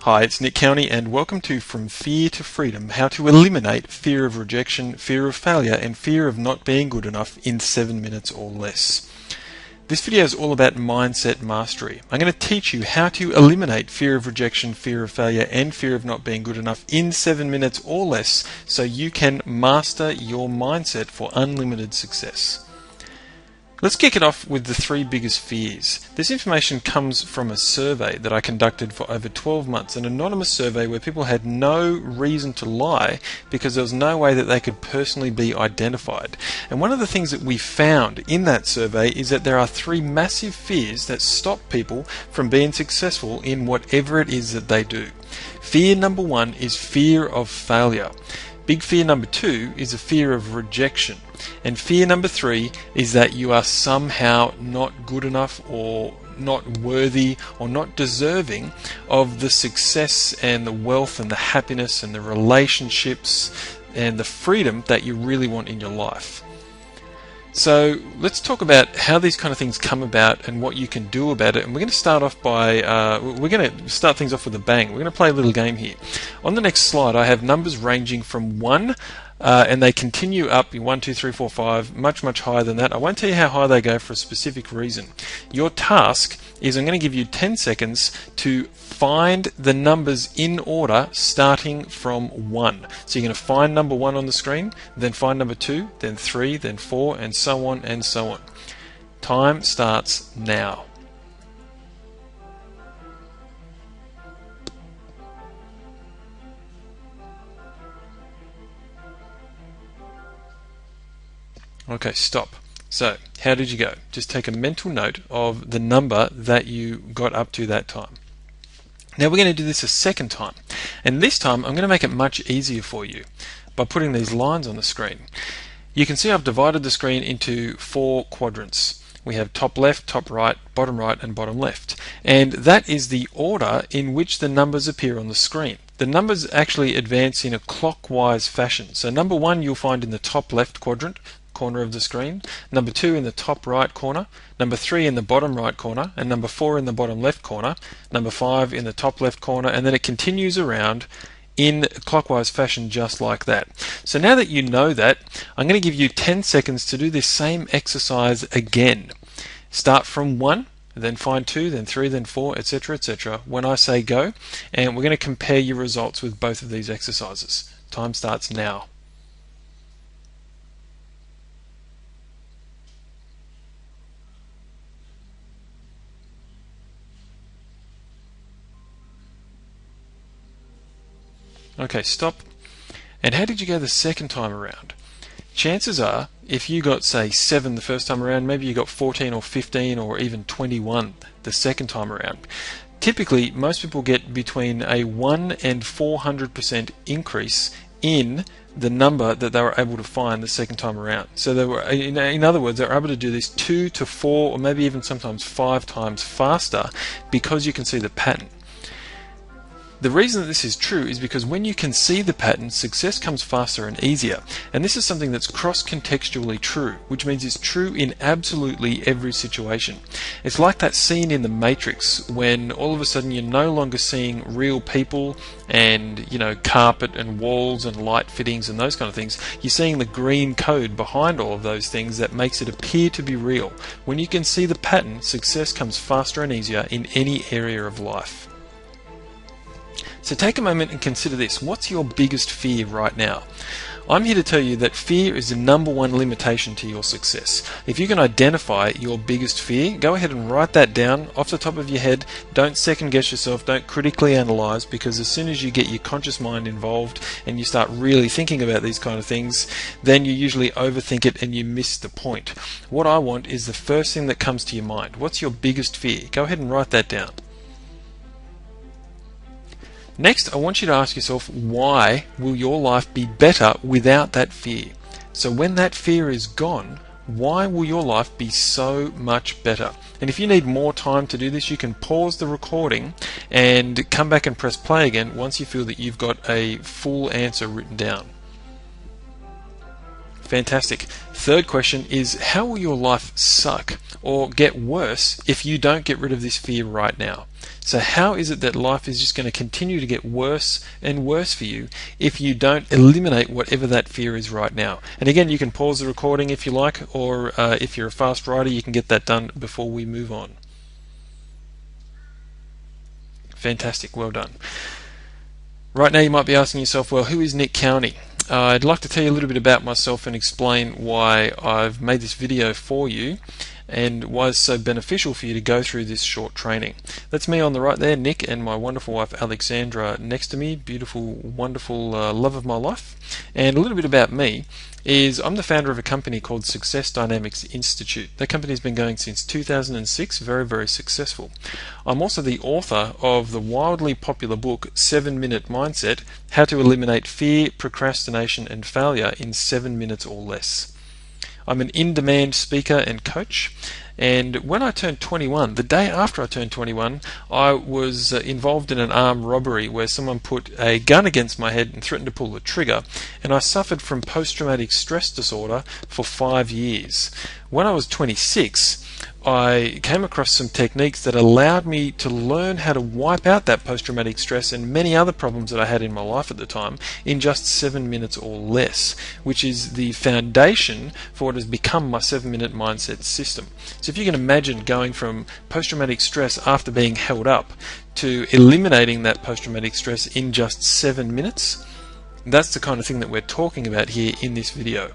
Hi, it's Nick Cowney and welcome to From Fear to Freedom, how to eliminate fear of rejection, fear of failure and fear of not being good enough in 7 minutes or less. This video is all about mindset mastery. I'm going to teach you how to eliminate fear of rejection, fear of failure and fear of not being good enough in 7 minutes or less so you can master your mindset for unlimited success. Let's kick it off with the 3 biggest fears. This information comes from a survey that I conducted for over 12 months, an anonymous survey where people had no reason to lie because there was no way that they could personally be identified. And one of the things that we found in that survey is that there are 3 massive fears that stop people from being successful in whatever it is that they do. Fear number 1 is fear of failure. Big fear number 2 is a fear of rejection. And fear number 3 is that you are somehow not good enough or not worthy or not deserving of the success and the wealth and the happiness and the relationships and the freedom that you really want in your life. So let's talk about how these kind of things come about and what you can do about it. And we're going to start off by, we're going to start things off with a bang. We're going to play a little game here. On the next slide, I have numbers ranging from 1 and they continue up 1, 2, 3, 4, 5, much higher than that. I won't tell you how high they go for a specific reason. Your task is I'm going to give you 10 seconds to find the numbers in order starting from 1. So you're going to find number 1 on the screen, then find number 2, then 3, then 4, and so on and so on. Time starts now. Okay, stop. So, how did you go? Just take a mental note of the number that you got up to that time. Now we're going to do this a second time, and this time I'm going to make it much easier for you by putting these lines on the screen. You can see I've divided the screen into 4 quadrants. We have top left, top right, and bottom left, and that is the order in which the numbers appear on the screen. The numbers actually advance in a clockwise fashion. So number 1 you'll find in the top left corner of the screen, number 2 in the top right corner, number 3 in the bottom right corner, and number 4 in the bottom left corner, number 5 in the top left corner, and then it continues around in clockwise fashion just like that. So now that you know that, I'm going to give you 10 seconds to do this same exercise again. Start from 1, then find 2, then 3, then 4, etc., etc. when I say go, and we're going to compare your results with both of these exercises. Time starts now. Okay, stop. And how did you go the second time around? Chances are, if you got, say, 7 the first time around, maybe you got 14 or 15 or even 21 the second time around. Typically, most people get between a 1 and 400% increase in the number that they were able to find the second time around. So they were, in other words, they were able to do this 2 to 4 or maybe even sometimes 5 times faster because you can see the pattern. The reason that this is true is because when you can see the pattern, success comes faster and easier. And this is something that's cross-contextually true, which means it's true in absolutely every situation. It's like that scene in The Matrix when all of a sudden you're no longer seeing real people and, carpet and walls and light fittings and those kind of things. You're seeing the green code behind all of those things that makes it appear to be real. When you can see the pattern, success comes faster and easier in any area of life. So take a moment and consider this. What's your biggest fear right now? I'm here to tell you that fear is the number 1 limitation to your success. If you can identify your biggest fear, go ahead and write that down off the top of your head. Don't second guess yourself, don't critically analyze, because as soon as you get your conscious mind involved and you start really thinking about these kind of things, then you usually overthink it and you miss the point. What I want is the first thing that comes to your mind. What's your biggest fear? Go ahead and write that down. Next, I want you to ask yourself, why will your life be better without that fear? So when that fear is gone, why will your life be so much better? And if you need more time to do this, you can pause the recording and come back and press play again once you feel that you've got a full answer written down. Fantastic. Third question is, how will your life suck or get worse if you don't get rid of this fear right now? So how is it that life is just going to continue to get worse and worse for you if you don't eliminate whatever that fear is right now? And again, you can pause the recording if you like, or if you're a fast writer, you can get that done before we move on. Fantastic, well done. Right now you might be asking yourself, well, who is Nick Cowney? I'd like to tell you a little bit about myself and explain why I've made this video for you and why it's so beneficial for you to go through this short training. That's me on the right there, Nick, and my wonderful wife Alexandra next to me, beautiful, wonderful love of my life. And a little bit about me is I'm the founder of a company called Success Dynamics Institute. That company's been going since 2006, very, very successful. I'm also the author of the wildly popular book 7-Minute Mindset, How to Eliminate Fear, Procrastination and Failure in 7 minutes or less. I'm an in-demand speaker and coach, and when I turned 21, the day after I turned 21, I was involved in an armed robbery where someone put a gun against my head and threatened to pull the trigger, and I suffered from post-traumatic stress disorder for 5 years. When I was 26, I came across some techniques that allowed me to learn how to wipe out that post-traumatic stress and many other problems that I had in my life at the time in just 7 minutes or less, which is the foundation for what has become my 7-minute mindset system. So if you can imagine going from post-traumatic stress after being held up to eliminating that post-traumatic stress in just 7 minutes, that's the kind of thing that we're talking about here in this video.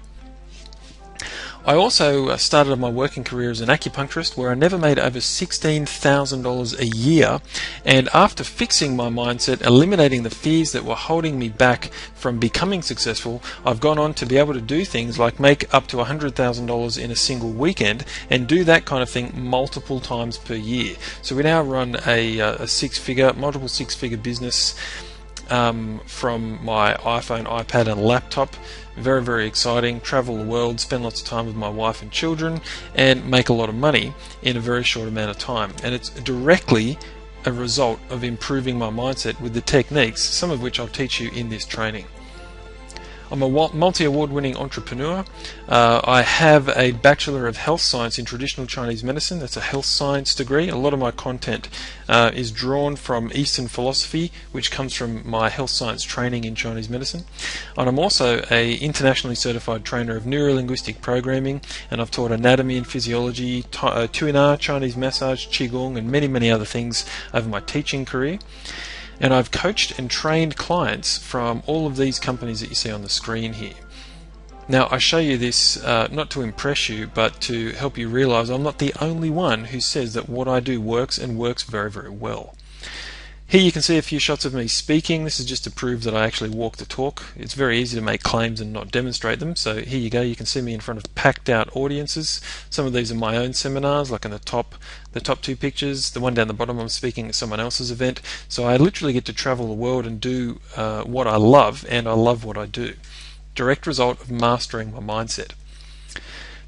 I also started my working career as an acupuncturist, where I never made over $16,000 a year, and after fixing my mindset, eliminating the fears that were holding me back from becoming successful, I've gone on to be able to do things like make up to $100,000 in a single weekend and do that kind of thing multiple times per year. So we now run a multiple six-figure business from my iPhone, iPad and laptop. Very, very exciting. Travel the world, spend lots of time with my wife and children, and make a lot of money in a very short amount of time. And it's directly a result of improving my mindset with the techniques, some of which I'll teach you in this training. I'm a multi-award-winning entrepreneur. I have a Bachelor of Health Science in Traditional Chinese Medicine. That's a health science degree. A lot of my content is drawn from Eastern philosophy, which comes from my health science training in Chinese medicine. And I'm also an internationally certified trainer of neuro-linguistic programming, and I've taught anatomy and physiology, Tuina, Chinese massage, Qigong, and many, many other things over my teaching career. And I've coached and trained clients from all of these companies that you see on the screen here. Now, I show you this not to impress you, but to help you realize I'm not the only one who says that what I do works, and works very, very well. Here you can see a few shots of me speaking. This is just to prove that I actually walk the talk. It's very easy to make claims and not demonstrate them. So here you go. You can see me in front of packed out audiences. Some of these are my own seminars, like in the top two pictures. The one down the bottom, I'm speaking at someone else's event. So I literally get to travel the world and do what I love, and I love what I do. Direct result of mastering my mindset.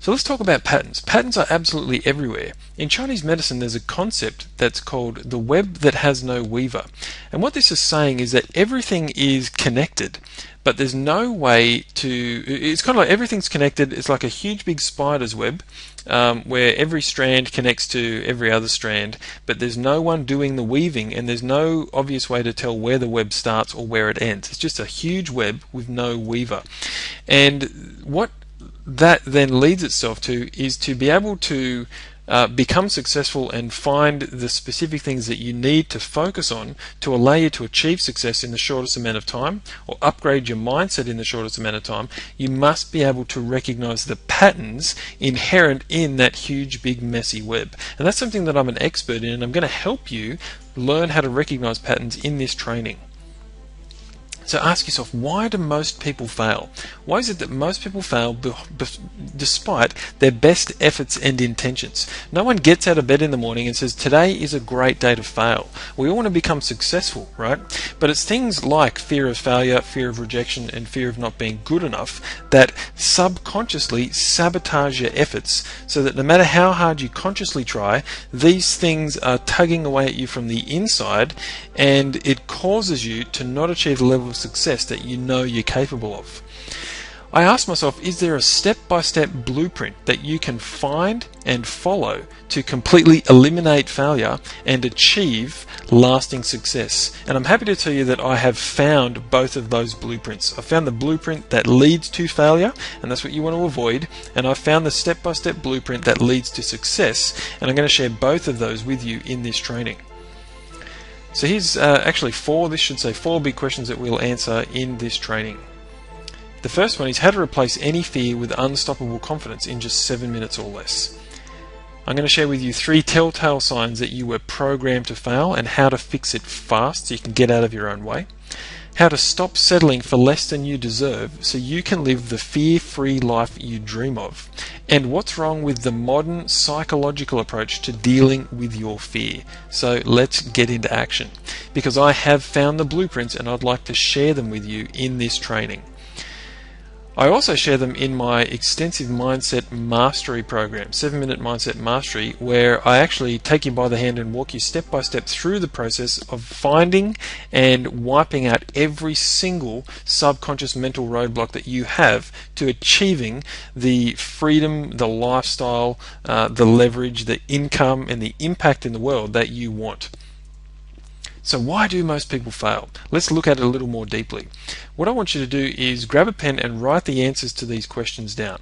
So let's talk about patterns. Patterns are absolutely everywhere. In Chinese medicine, there's a concept that's called the web that has no weaver. And what this is saying is that everything is connected, but there's no way to... It's kind of like everything's connected. It's like a huge big spider's web where every strand connects to every other strand, but there's no one doing the weaving, and there's no obvious way to tell where the web starts or where it ends. It's just a huge web with no weaver. And what that then leads itself to is to be able to become successful and find the specific things that you need to focus on to allow you to achieve success in the shortest amount of time, or upgrade your mindset in the shortest amount of time. You must be able to recognize the patterns inherent in that huge, big, messy web. And that's something that I'm an expert in, and I'm going to help you learn how to recognize patterns in this training. So ask yourself, why do most people fail? Why is it that most people fail despite their best efforts and intentions? No one gets out of bed in the morning and says, today is a great day to fail. We all want to become successful, right? But it's things like fear of failure, fear of rejection, and fear of not being good enough that subconsciously sabotage your efforts, so that no matter how hard you consciously try, these things are tugging away at you from the inside, and it causes you to not achieve the level of success that you know you're capable of. I asked myself, is there a step-by-step blueprint that you can find and follow to completely eliminate failure and achieve lasting success? And I'm happy to tell you that I have found both of those blueprints. I found the blueprint that leads to failure, and that's what you want to avoid, and I found the step-by-step blueprint that leads to success, and I'm going to share both of those with you in this training. So here's actually four big questions that we'll answer in this training. The first one is how to replace any fear with unstoppable confidence in just 7 minutes or less. I'm going to share with you 3 telltale signs that you were programmed to fail and how to fix it fast so you can get out of your own way. How to stop settling for less than you deserve so you can live the fear-free life you dream of. And what's wrong with the modern psychological approach to dealing with your fear. So let's get into action, because I have found the blueprints and I'd like to share them with you in this training. I also share them in my extensive Mindset Mastery program, 7-Minute Mindset Mastery, where I actually take you by the hand and walk you step by step through the process of finding and wiping out every single subconscious mental roadblock that you have to achieving the freedom, the lifestyle, the leverage, the income, and the impact in the world that you want. So why do most people fail? Let's look at it a little more deeply. What I want you to do is grab a pen and write the answers to these questions down.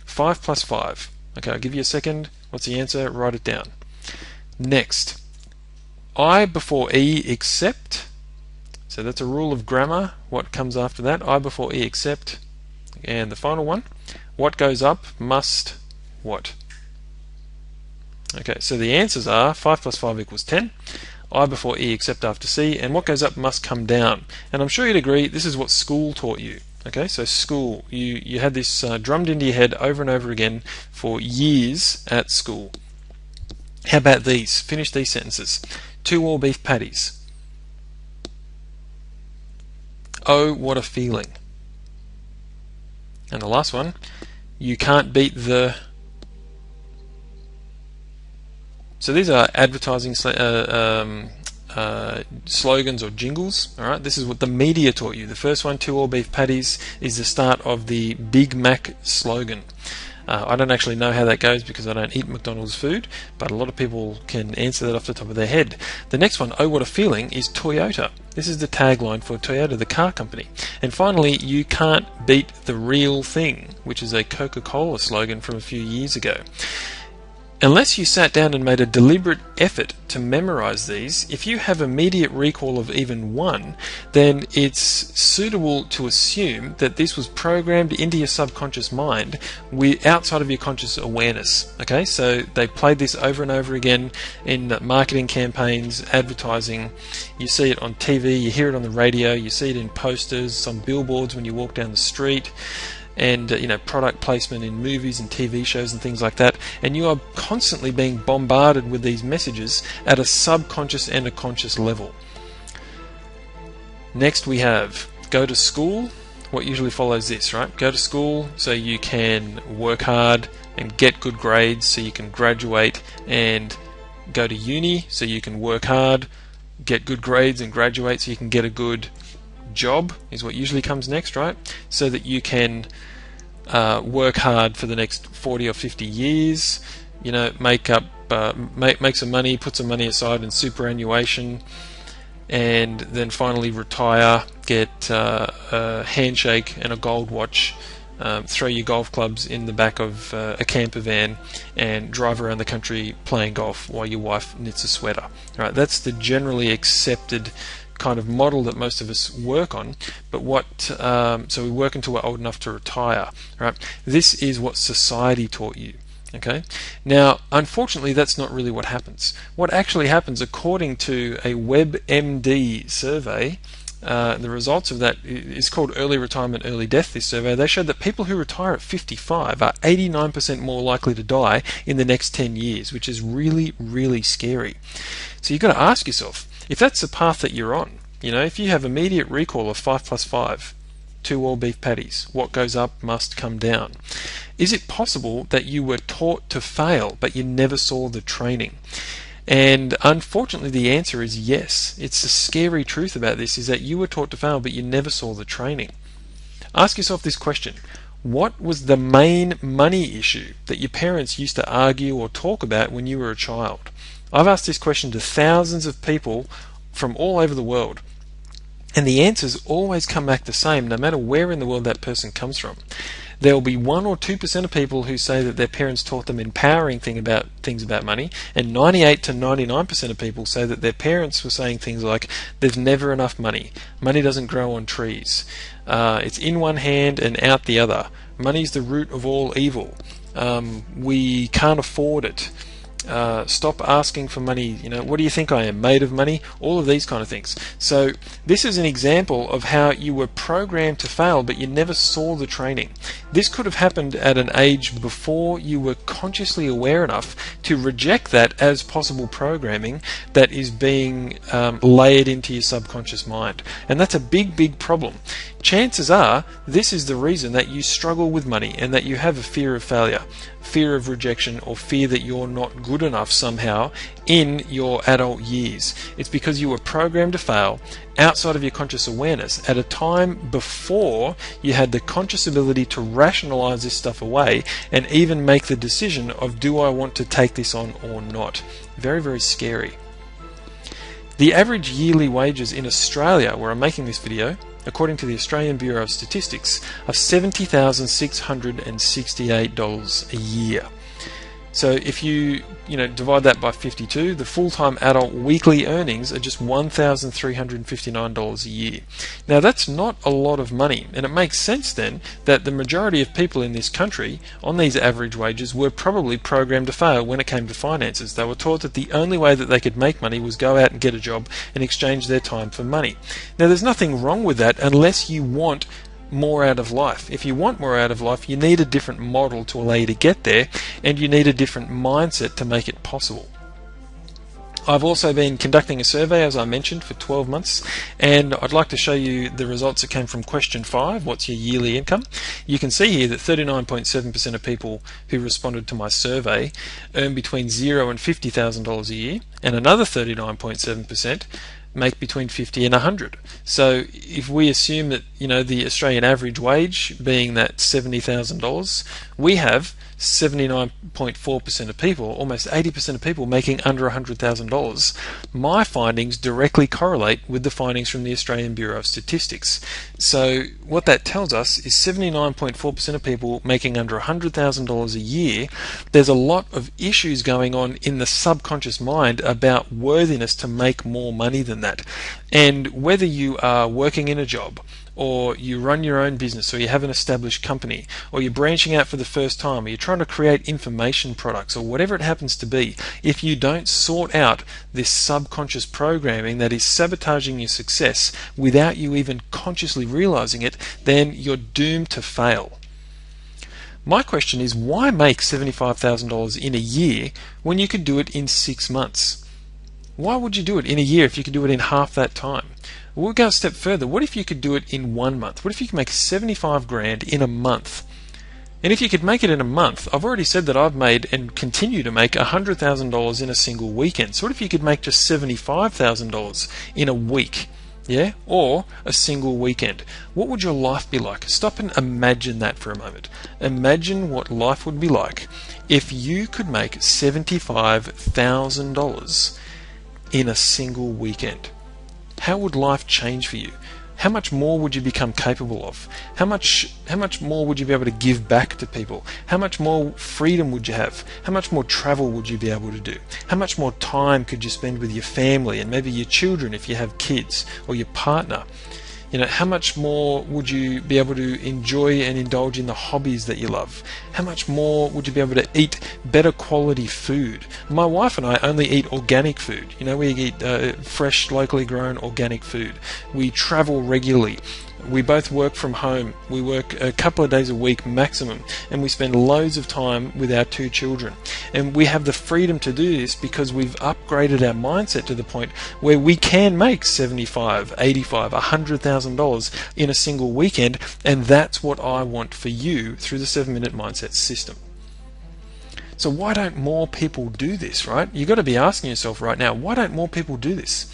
5 plus 5. Okay, I'll give you a second. What's the answer? Write it down. Next, I before E except. So that's a rule of grammar. What comes after that? I before E except. And the final one, what goes up must what? Okay, so the answers are 5 plus 5 equals 10. I before E except after C, and what goes up must come down. And I'm sure you'd agree this is what school taught you. Okay, so school, you had this drummed into your head over and over again for years at school. How about these? Finish these sentences. 2 all beef patties. Oh, what a feeling. And the last one, you can't beat the... So these are advertising slogans or jingles. All right, this is what the media taught you. The first one, 2 all beef patties, is the start of the Big Mac slogan. I don't actually know how that goes because I don't eat McDonald's food, but a lot of people can answer that off the top of their head. The next one, oh what a feeling, is Toyota. This is the tagline for Toyota, the car company. And finally, you can't beat the real thing, which is a Coca-Cola slogan from a few years ago. Unless you sat down and made a deliberate effort to memorize these, if you have immediate recall of even one, then it's suitable to assume that this was programmed into your subconscious mind outside of your conscious awareness. Okay, so they played this over and over again in marketing campaigns, advertising. You see it on TV, you hear it on the radio, you see it in posters, on billboards when you walk down the street, and product placement in movies and TV shows and things like that, and you are constantly being bombarded with these messages at a subconscious and a conscious level. Next we have go to school. What usually follows this, right? Go to school so you can work hard and get good grades so you can graduate, and go to uni so you can work hard, get good grades and graduate so you can get a good job is what usually comes next, right? So that you can work hard for the next 40 or 50 years, make some money, put some money aside in superannuation, and then finally retire, get a handshake and a gold watch, throw your golf clubs in the back of a camper van and drive around the country playing golf while your wife knits a sweater. Right? That's the generally accepted kind of model that most of us work on, but so we work until we're old enough to retire. Right? This is what society taught you. Okay. Now, unfortunately, that's not really what happens. What actually happens, according to a WebMD survey, the results of that is called Early Retirement, Early Death, this survey. They showed that people who retire at 55 are 89% more likely to die in the next 10 years, which is really, really scary. So you've got to ask yourself, if that's the path that you're on, if you have immediate recall of 5 plus 5, 2 all beef patties, what goes up must come down. Is it possible that you were taught to fail, but you never saw the training? And unfortunately the answer is yes. It's the scary truth about this, is that you were taught to fail but you never saw the training. Ask yourself this question. What was the main money issue that your parents used to argue or talk about when you were a child? I've asked this question to thousands of people from all over the world, and the answers always come back the same, no matter where in the world that person comes from. There will be 1 or 2% of people who say that their parents taught them empowering things about money, and 98 to 99% of people say that their parents were saying things like, there's never enough money, money doesn't grow on trees, it's in one hand and out the other, money's the root of all evil, we can't afford it. Stop asking for money, what do you think I am, made of money? All of these kind of things. So this is an example of how you were programmed to fail, but you never saw the training. This could have happened at an age before you were consciously aware enough to reject that as possible programming that is being layered into your subconscious mind. And that's a big, big problem. Chances are this is the reason that you struggle with money and that you have a fear of failure, fear of rejection, or fear that you're not good enough somehow in your adult years. It's because you were programmed to fail outside of your conscious awareness at a time before you had the conscious ability to rationalize this stuff away and even make the decision of, do I want to take this on or not? Very, very scary. The average yearly wages in Australia, where I'm making this video, according to the Australian Bureau of Statistics, are $70,668 a year. So if you divide that by 52, the full-time adult weekly earnings are just $1,359 a year. Now that's not a lot of money, and it makes sense then that the majority of people in this country on these average wages were probably programmed to fail when it came to finances. They were taught that the only way that they could make money was go out and get a job and exchange their time for money. Now there's nothing wrong with that unless you want more out of life. If you want more out of life, you need a different model to allow you to get there, and you need a different mindset to make it possible. I've also been conducting a survey, as I mentioned, for 12 months, and I'd like to show you the results that came from question 5, what's your yearly income? You can see here that 39.7% of people who responded to my survey earn between $0 and $50,000 a year, and another 39.7% make between 50 and 100. So if we assume that the Australian average wage being that $70,000, we have 79.4% of people, almost 80% of people making under $100,000. My findings directly correlate with the findings from the Australian Bureau of Statistics. So what that tells us is 79.4% of people making under $100,000 a year. There's a lot of issues going on in the subconscious mind about worthiness to make more money than that. And whether you are working in a job, or you run your own business, or you have an established company, or you're branching out for the first time, or you're trying to create information products, or whatever it happens to be, if you don't sort out this subconscious programming that is sabotaging your success without you even consciously realizing it, then you're doomed to fail. My question is, why make $75,000 in a year when you could do it in 6 months? Why would you do it in a year if you could do it in half that time? We'll go a step further. What if you could do it in 1 month? What if you could make 75 grand in a month? And if you could make it in a month, I've already said that I've made and continue to make $100,000 in a single weekend. So what if you could make just $75,000 in a week? Yeah? Or a single weekend. What would your life be like? Stop and imagine that for a moment. Imagine what life would be like if you could make $75,000 in a single weekend. How would life change for you? How much more would you become capable of? How much more would you be able to give back to people? How much more freedom would you have? How much more travel would you be able to do? How much more time could you spend with your family and maybe your children if you have kids, or your partner? How much more would you be able to enjoy and indulge in the hobbies that you love? How much more would you be able to eat better quality food? My wife and I only eat organic food. We eat fresh, locally grown organic food. We travel regularly. We both work from home. We work a couple of days a week maximum, and we spend loads of time with our 2 children. And we have the freedom to do this because we've upgraded our mindset to the point where we can make $75,000, $85,000, $100,000 in a single weekend, and that's what I want for you through the 7-Minute Mindset system. So why don't more people do this, right? You've got to be asking yourself right now, why don't more people do this?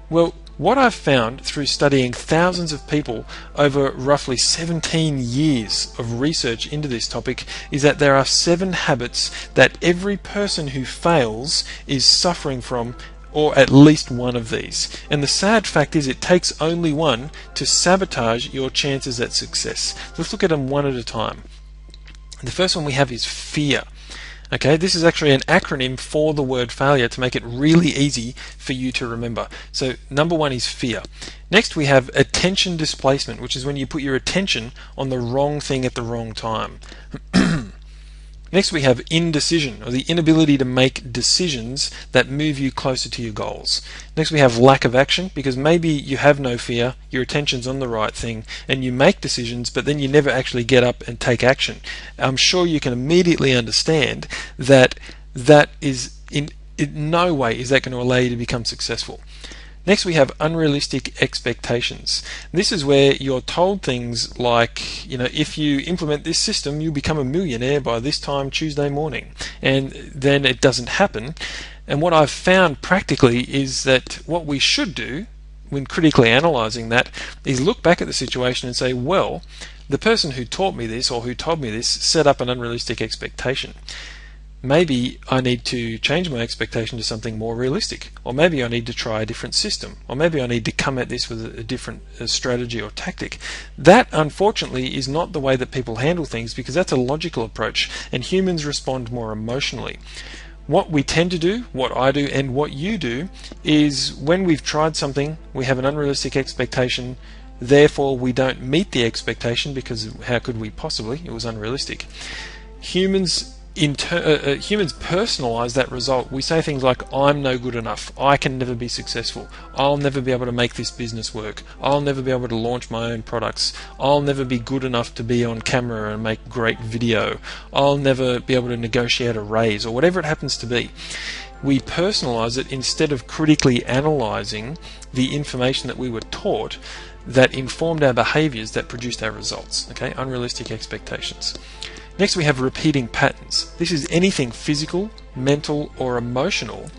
Well, What I've found through studying thousands of people over roughly 17 years of research into this topic is that there are 7 habits that every person who fails is suffering from, or at least one of these. And the sad fact is it takes only one to sabotage your chances at success. Let's look at them one at a time. The first one we have is fear. Okay, this is actually an acronym for the word failure to make it really easy for you to remember. So number 1 is fear. Next we have attention displacement, which is when you put your attention on the wrong thing at the wrong time. Next we have indecision, or the inability to make decisions that move you closer to your goals. Next we have lack of action, because maybe you have no fear, your attention's on the right thing, and you make decisions, but then you never actually get up and take action. I'm sure you can immediately understand that is in no way is that going to allow you to become successful. Next we have unrealistic expectations. This is where you're told things like, if you implement this system, you'll become a millionaire by this time Tuesday morning. And then it doesn't happen. And what I've found practically is that what we should do when critically analysing that is look back at the situation and say, well, the person who taught me this or who told me this set up an unrealistic expectation. Maybe I need to change my expectation to something more realistic, or maybe I need to try a different system, or maybe I need to come at this with a different strategy or tactic. That, unfortunately, is not the way that people handle things, because that's a logical approach, and humans respond more emotionally. What we tend to do, what I do and what you do, is when we've tried something, we have an unrealistic expectation, therefore we don't meet the expectation because how could we possibly? It was unrealistic. Humans personalize that result. We say things like, I'm no good enough, I can never be successful, I'll never be able to make this business work, I'll never be able to launch my own products, I'll never be good enough to be on camera and make great video, I'll never be able to negotiate a raise, or whatever it happens to be. We personalize it instead of critically analyzing the information that we were taught that informed our behaviors that produced our results. Okay, unrealistic expectations. Next we have repeating patterns. This is anything physical, mental or emotional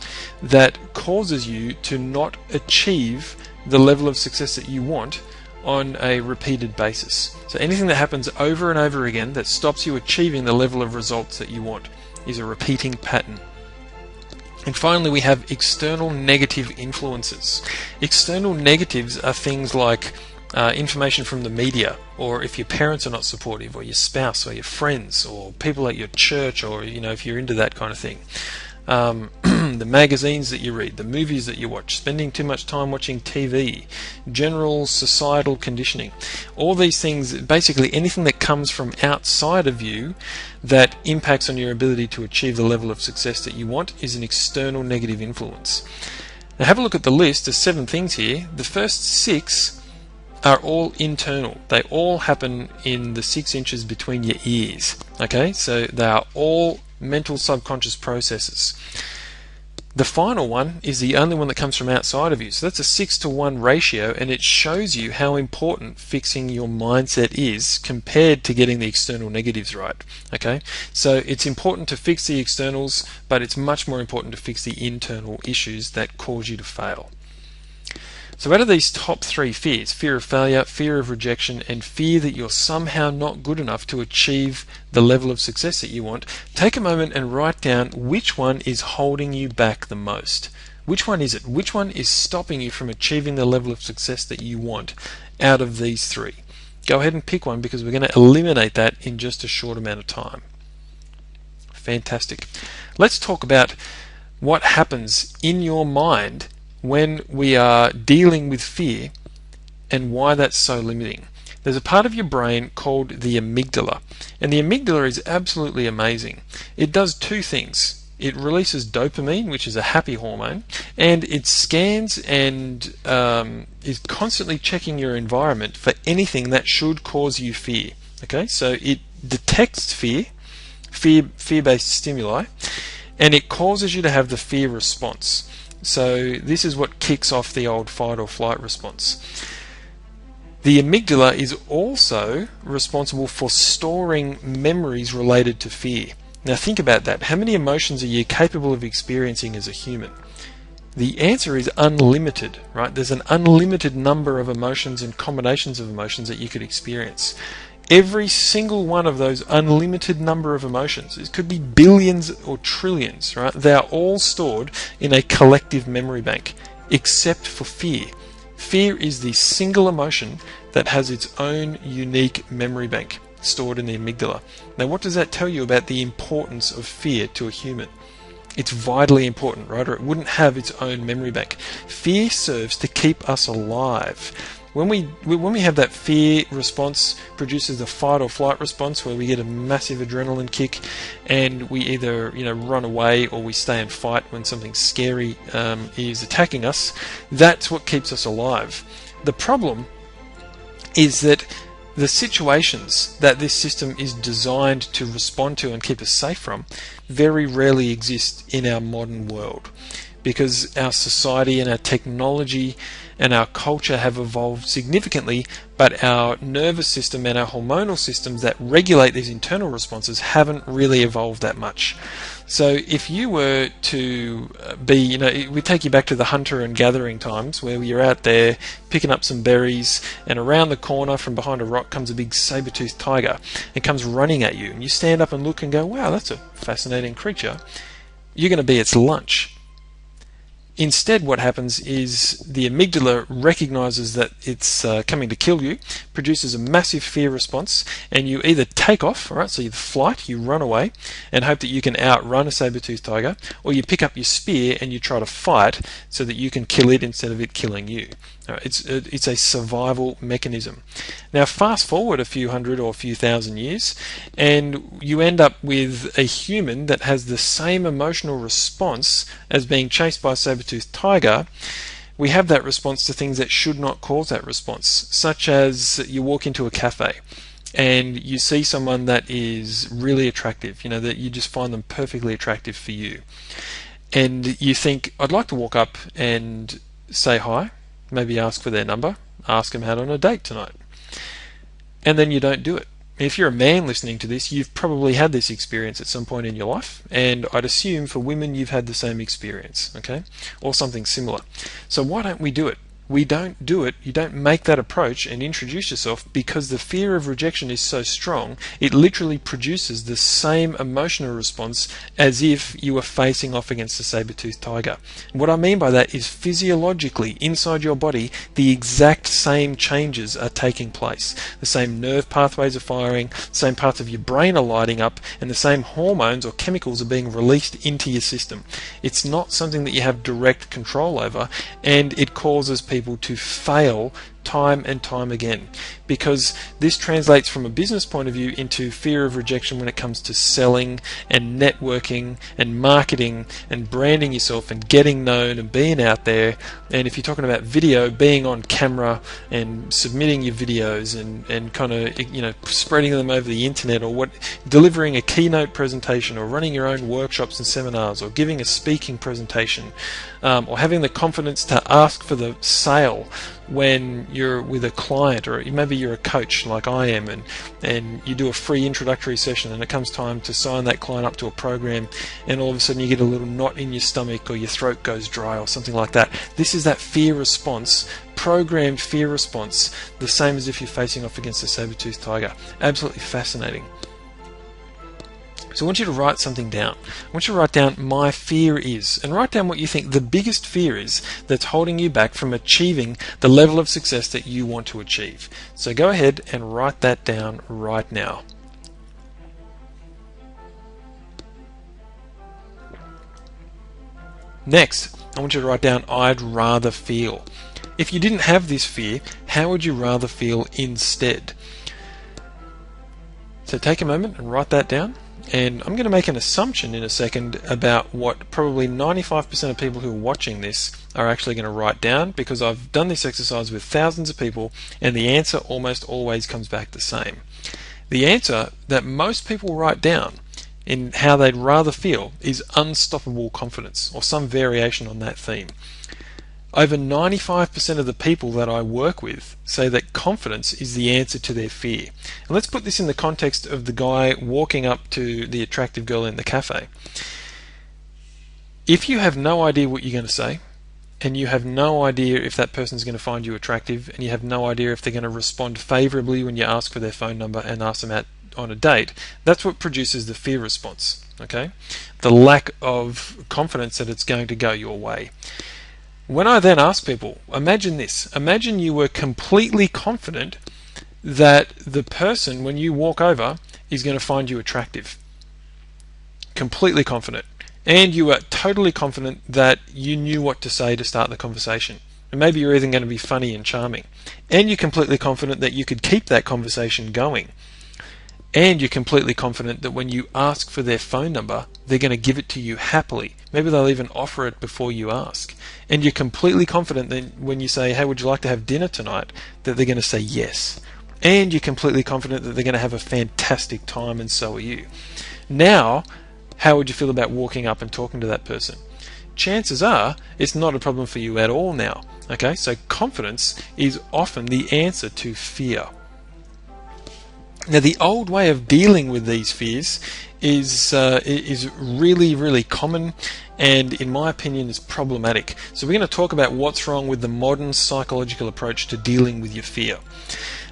that causes you to not achieve the level of success that you want on a repeated basis. So anything that happens over and over again that stops you achieving the level of results that you want is a repeating pattern. And finally we have external negative influences. External negatives are things like information from the media, or if your parents are not supportive, or your spouse, or your friends, or people at your church, or if you're into that kind of thing. The magazines that you read, the movies that you watch, spending too much time watching TV, general societal conditioning. All these things, basically anything that comes from outside of you that impacts on your ability to achieve the level of success that you want, is an external negative influence. Now have a look at the list. There's 7 things here. The first 6 are all internal. They all happen in the 6 inches between your ears. Okay, so they are all mental subconscious processes. The final one is the only one that comes from outside of you. So that's a 6-to-1 ratio, and it shows you how important fixing your mindset is compared to getting the external negatives right. Okay, so it's important to fix the externals, but it's much more important to fix the internal issues that cause you to fail. So out of these top 3 fears, fear of failure, fear of rejection, and fear that you're somehow not good enough to achieve the level of success that you want, take a moment and write down which one is holding you back the most. Which one is it? Which one is stopping you from achieving the level of success that you want out of these 3? Go ahead and pick one, because we're going to eliminate that in just a short amount of time. Fantastic. Let's talk about what happens in your mind when we are dealing with fear and why that's so limiting. There's a part of your brain called the amygdala, and the amygdala is absolutely amazing. It does 2 things. It releases dopamine, which is a happy hormone, and it scans and is constantly checking your environment for anything that should cause you fear. Okay, so it detects fear-based stimuli, and it causes you to have the fear response. So this is what kicks off the old fight or flight response. The amygdala is also responsible for storing memories related to fear. Now think about that. How many emotions are you capable of experiencing as a human? The answer is unlimited, right? There's an unlimited number of emotions and combinations of emotions that you could experience. Every single one of those unlimited number of emotions, it could be billions or trillions, right? They are all stored in a collective memory bank, except for fear. Fear is the single emotion that has its own unique memory bank stored in the amygdala. Now, what does that tell you about the importance of fear to a human? It's vitally important, right? Or it wouldn't have its own memory bank. Fear serves to keep us alive. When we have that fear response, produces a fight or flight response where we get a massive adrenaline kick, and we either run away or we stay and fight when something scary is attacking us. That's what keeps us alive. The problem is that the situations that this system is designed to respond to and keep us safe from very rarely exist in our modern world, because our society and our technology and our culture have evolved significantly, but our nervous system and our hormonal systems that regulate these internal responses haven't really evolved that much. So if you were to be, we take you back to the hunter and gathering times where you're out there picking up some berries, and around the corner from behind a rock comes a big saber-toothed tiger and comes running at you, and you stand up and look and go, wow, that's a fascinating creature. You're going to be its lunch. Instead, what happens is the amygdala recognizes that it's coming to kill you, produces a massive fear response, and you either take off, all right, so you flight, you run away, and hope that you can outrun a saber-toothed tiger, or you pick up your spear and you try to fight so that you can kill it instead of it killing you. It's a survival mechanism. Now, fast forward a few hundred or a few thousand years, and you end up with a human that has the same emotional response as being chased by a saber-toothed tiger. We have that response to things that should not cause that response, such as you walk into a cafe and you see someone that is really attractive, that you just find them perfectly attractive for you. And you think, I'd like to walk up and say hi, maybe ask for their number, ask them out on a date tonight. And then you don't do it. If you're a man listening to this, you've probably had this experience at some point in your life, and I'd assume for women you've had the same experience, okay? Or something similar. So why don't we do it? We don't do it, you don't make that approach and introduce yourself, because the fear of rejection is so strong, it literally produces the same emotional response as if you were facing off against a saber-toothed tiger. What I mean by that is physiologically, inside your body, the exact same changes are taking place. The same nerve pathways are firing, the same parts of your brain are lighting up, and the same hormones or chemicals are being released into your system. It's not something that you have direct control over, and it causes people to fail time and time again, because this translates from a business point of view into fear of rejection when it comes to selling and networking and marketing and branding yourself and getting known and being out there. And if you're talking about video, being on camera and submitting your videos and kind of spreading them over the internet, or delivering a keynote presentation, or running your own workshops and seminars, or giving a speaking presentation, or having the confidence to ask for the sale when you're with a client, or maybe you're a coach like I am, and you do a free introductory session, and it comes time to sign that client up to a program, and all of a sudden you get a little knot in your stomach, or your throat goes dry, or something like that. This is that fear response, programmed fear response, the same as if you're facing off against a saber-toothed tiger. Absolutely fascinating. So I want you to write something down. I want you to write down my fear is, and write down what you think the biggest fear is that's holding you back from achieving the level of success that you want to achieve. So go ahead and write that down right now. Next, I want you to write down I'd rather feel. If you didn't have this fear, how would you rather feel instead? So take a moment and write that down. And I'm going to make an assumption in a second about what probably 95% of people who are watching this are actually going to write down, because I've done this exercise with thousands of people, and the answer almost always comes back the same. The answer that most people write down in how they'd rather feel is unstoppable confidence, or some variation on that theme. Over 95% of the people that I work with say that confidence is the answer to their fear. And let's put this in the context of the guy walking up to the attractive girl in the cafe. If you have no idea what you're going to say, and you have no idea if that person's going to find you attractive, and you have no idea if they're going to respond favorably when you ask for their phone number and ask them out on a date, that's what produces the fear response. Okay, the lack of confidence that it's going to go your way. When I then ask people, imagine this, imagine you were completely confident that the person, when you walk over, is going to find you attractive. Completely confident. And you are totally confident that you knew what to say to start the conversation. And maybe you're even going to be funny and charming. And you're completely confident that you could keep that conversation going. And you're completely confident that when you ask for their phone number, they're going to give it to you happily. Maybe they'll even offer it before you ask. And you're completely confident that when you say, hey, would you like to have dinner tonight, that they're going to say yes. And you're completely confident that they're going to have a fantastic time, and so are you. Now, how would you feel about walking up and talking to that person? Chances are it's not a problem for you at all now. Okay, so confidence is often the answer to fear. Now, the old way of dealing with these fears is really, really common, and in my opinion is problematic. So we're going to talk about what's wrong with the modern psychological approach to dealing with your fear.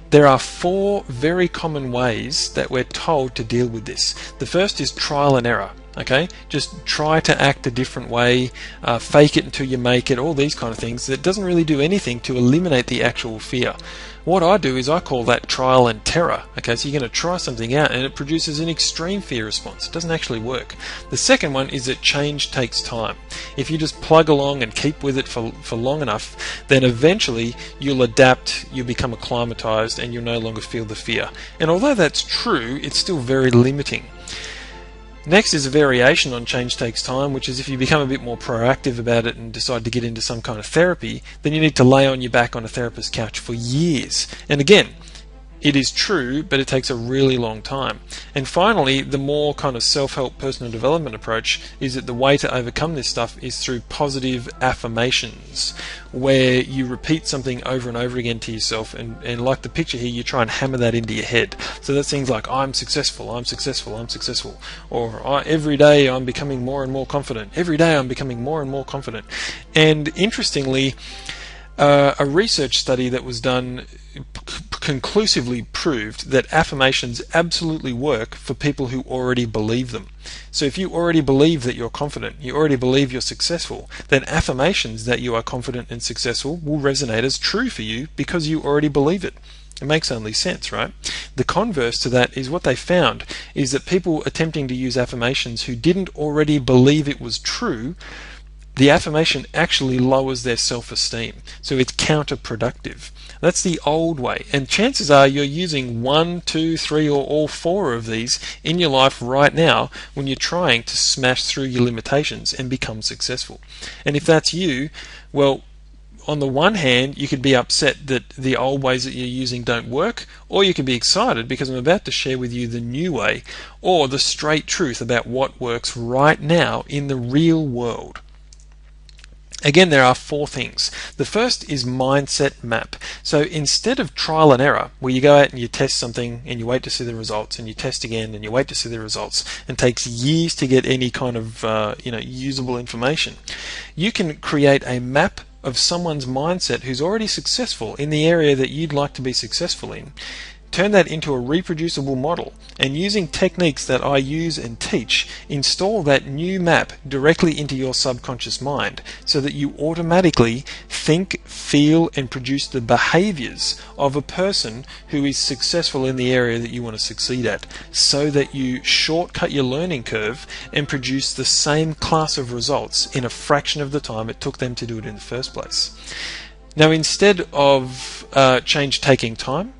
There are 4 very common ways that we're told to deal with this. The first is trial and error. Okay, just try to act a different way, fake it until you make it, all these kind of things. That doesn't really do anything to eliminate the actual fear. What I do is I call that trial and terror. Okay, so you're going to try something out and it produces an extreme fear response. It doesn't actually work. The second one is that change takes time. If you just plug along and keep with it for long enough, then eventually you'll adapt, you'll become acclimatized, and you'll no longer feel the fear. And although that's true, it's still very limiting. Next is a variation on change takes time, which is if you become a bit more proactive about it and decide to get into some kind of therapy, then you need to lay on your back on a therapist's couch for years. And again, it is true, but it takes a really long time. And finally, the more kind of self-help personal development approach is that the way to overcome this stuff is through positive affirmations, where you repeat something over and over again to yourself, and like the picture here, you try and hammer that into your head. So that's things like, I'm successful, I'm successful, I'm successful. Or every day I'm becoming more and more confident. Every day I'm becoming more and more confident. And interestingly, a research study that was done conclusively proved that affirmations absolutely work for people who already believe them. So if you already believe that you're confident, you already believe you're successful, then affirmations that you are confident and successful will resonate as true for you because you already believe it. It makes only sense, right? The converse to that is what they found is that people attempting to use affirmations who didn't already believe it was true, the affirmation actually lowers their self-esteem. So it's counterproductive. That's the old way. And chances are you're using 1, 2, 3, or all 4 of these in your life right now when you're trying to smash through your limitations and become successful. And if that's you, well, on the one hand, you could be upset that the old ways that you're using don't work, or you could be excited because I'm about to share with you the new way, or the straight truth about what works right now in the real world. Again, there are 4 things. The first is mindset map. So instead of trial and error, where you go out and you test something and you wait to see the results, and you test again and you wait to see the results, and it takes years to get any kind of usable information, you can create a map of someone's mindset who's already successful in the area that you'd like to be successful in. Turn that into a reproducible model, and using techniques that I use and teach, install that new map directly into your subconscious mind so that you automatically think, feel, and produce the behaviors of a person who is successful in the area that you want to succeed at, so that you shortcut your learning curve and produce the same class of results in a fraction of the time it took them to do it in the first place. Now, instead of change taking time,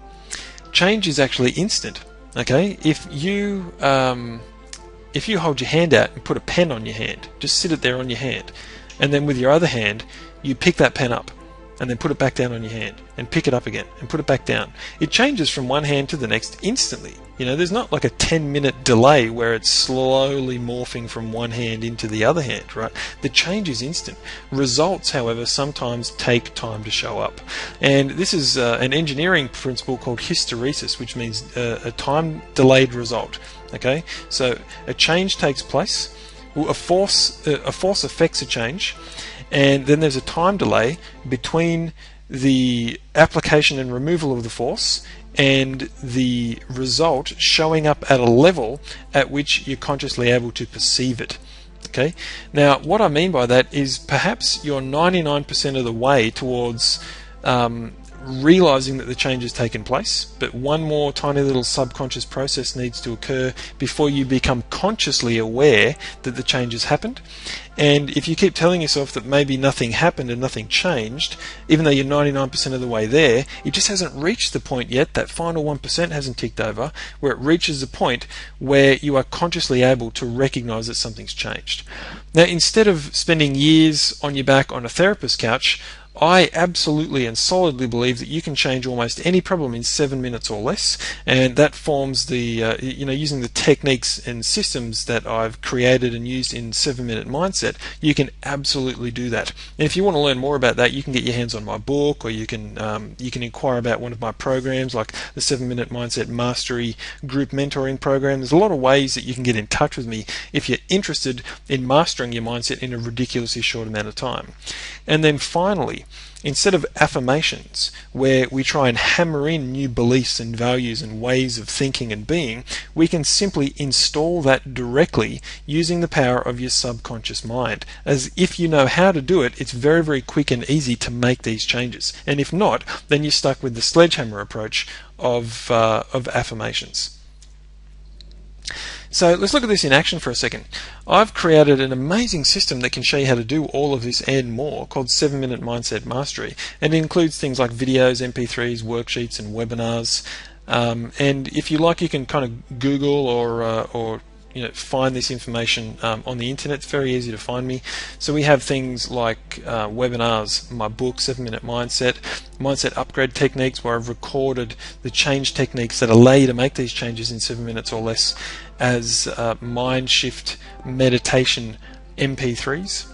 change is actually instant. Okay, if you hold your hand out and put a pen on your hand, just sit it there on your hand, and then with your other hand you pick that pen up and then put it back down on your hand and pick it up again and put it back down. It changes from one hand to the next instantly. There's not like a 10-minute delay where it's slowly morphing from one hand into the other hand, right? The change is instant. Results, however, sometimes take time to show up. And this is an engineering principle called hysteresis, which means a time-delayed result. Okay, so a change takes place, a force affects a change, and then there's a time delay between the application and removal of the force and the result showing up at a level at which you're consciously able to perceive it. Okay. Now, what I mean by that is perhaps you're 99% of the way towards realizing that the change has taken place, but one more tiny little subconscious process needs to occur before you become consciously aware that the change has happened. And if you keep telling yourself that maybe nothing happened and nothing changed, even though you're 99% of the way there, it just hasn't reached the point yet, that final 1% hasn't ticked over, where it reaches the point where you are consciously able to recognize that something's changed. Now, instead of spending years on your back on a therapist's couch, I absolutely and solidly believe that you can change almost any problem in 7 minutes or less, and that forms the, using the techniques and systems that I've created and used in 7-Minute Mindset, you can absolutely do that. And if you want to learn more about that, you can get your hands on my book, or you can inquire about one of my programs like the 7-Minute Mindset Mastery Group Mentoring Program. There's a lot of ways that you can get in touch with me if you're interested in mastering your mindset in a ridiculously short amount of time. And then finally, instead of affirmations, where we try and hammer in new beliefs and values and ways of thinking and being, we can simply install that directly using the power of your subconscious mind. As if you know how to do it, it's very, very quick and easy to make these changes. And if not, then you're stuck with the sledgehammer approach of affirmations. So let's look at this in action for a second. I've created an amazing system that can show you how to do all of this and more, called 7-Minute Mindset Mastery, and it includes things like videos, MP3s, worksheets, and webinars. And if you like, you can kind of Google or find this information on the internet. It's very easy to find me. So we have things like webinars, my book 7-Minute Mindset Upgrade Techniques, where I've recorded the change techniques that allow you to make these changes in 7 minutes or less, as mind shift meditation MP3s.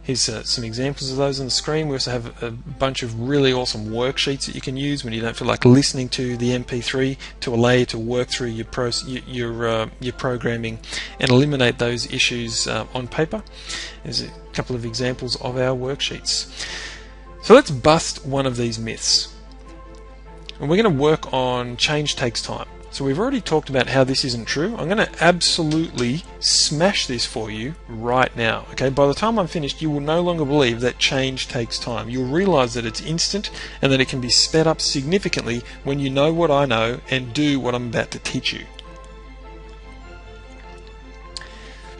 Here's some examples of those on the screen. We also have a bunch of really awesome worksheets that you can use when you don't feel like listening to the MP3, to allow you to work through your programming and eliminate those issues on paper. There's a couple of examples of our worksheets. So let's bust one of these myths. And we're going to work on change takes time. So we've already talked about how this isn't true. I'm going to absolutely smash this for you right now. Okay, by the time I'm finished, you will no longer believe that change takes time. You'll realize that it's instant and that it can be sped up significantly when you know what I know and do what I'm about to teach you.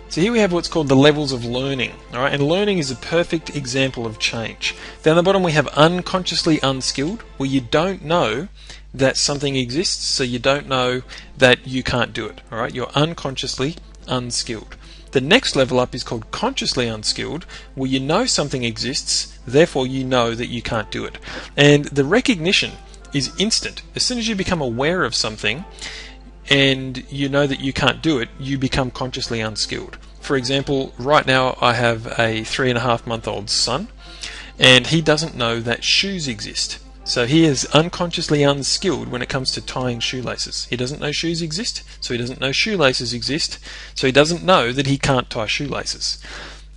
So here we have what's called the levels of learning. All right, and learning is a perfect example of change. Down the bottom we have unconsciously unskilled, where you don't know that something exists, so you don't know that you can't do it. All right, you're unconsciously unskilled. The next level up is called consciously unskilled, where you know something exists, therefore you know that you can't do it. And the recognition is instant. As soon as you become aware of something and you know that you can't do it, you become consciously unskilled. For example, right now I have a 3.5-month-old son, and he doesn't know that shoes exist. So he is unconsciously unskilled when it comes to tying shoelaces. He doesn't know shoes exist, so he doesn't know shoelaces exist, so he doesn't know that he can't tie shoelaces.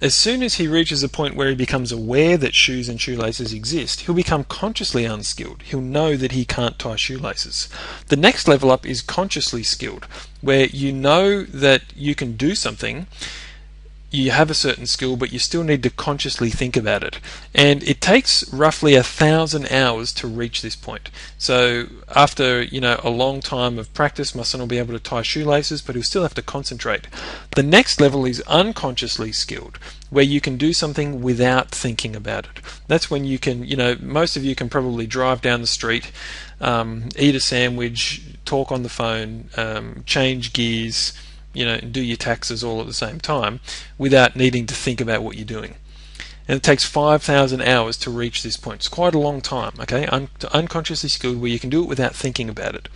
As soon as he reaches a point where he becomes aware that shoes and shoelaces exist, he'll become consciously unskilled. He'll know that he can't tie shoelaces. The next level up is consciously skilled, where you know that you can do something, you have a certain skill, but you still need to consciously think about it. And it takes roughly 1,000 hours to reach this point. So after a long time of practice, my son will be able to tie shoelaces, but he'll still have to concentrate. The next level is unconsciously skilled, where you can do something without thinking about it. That's when you can, most of you can probably drive down the street, eat a sandwich, talk on the phone, change gears, do your taxes all at the same time without needing to think about what you're doing. And it takes 5,000 hours to reach this point. It's quite a long time, okay? Unconsciously skilled, where you can do it without thinking about it.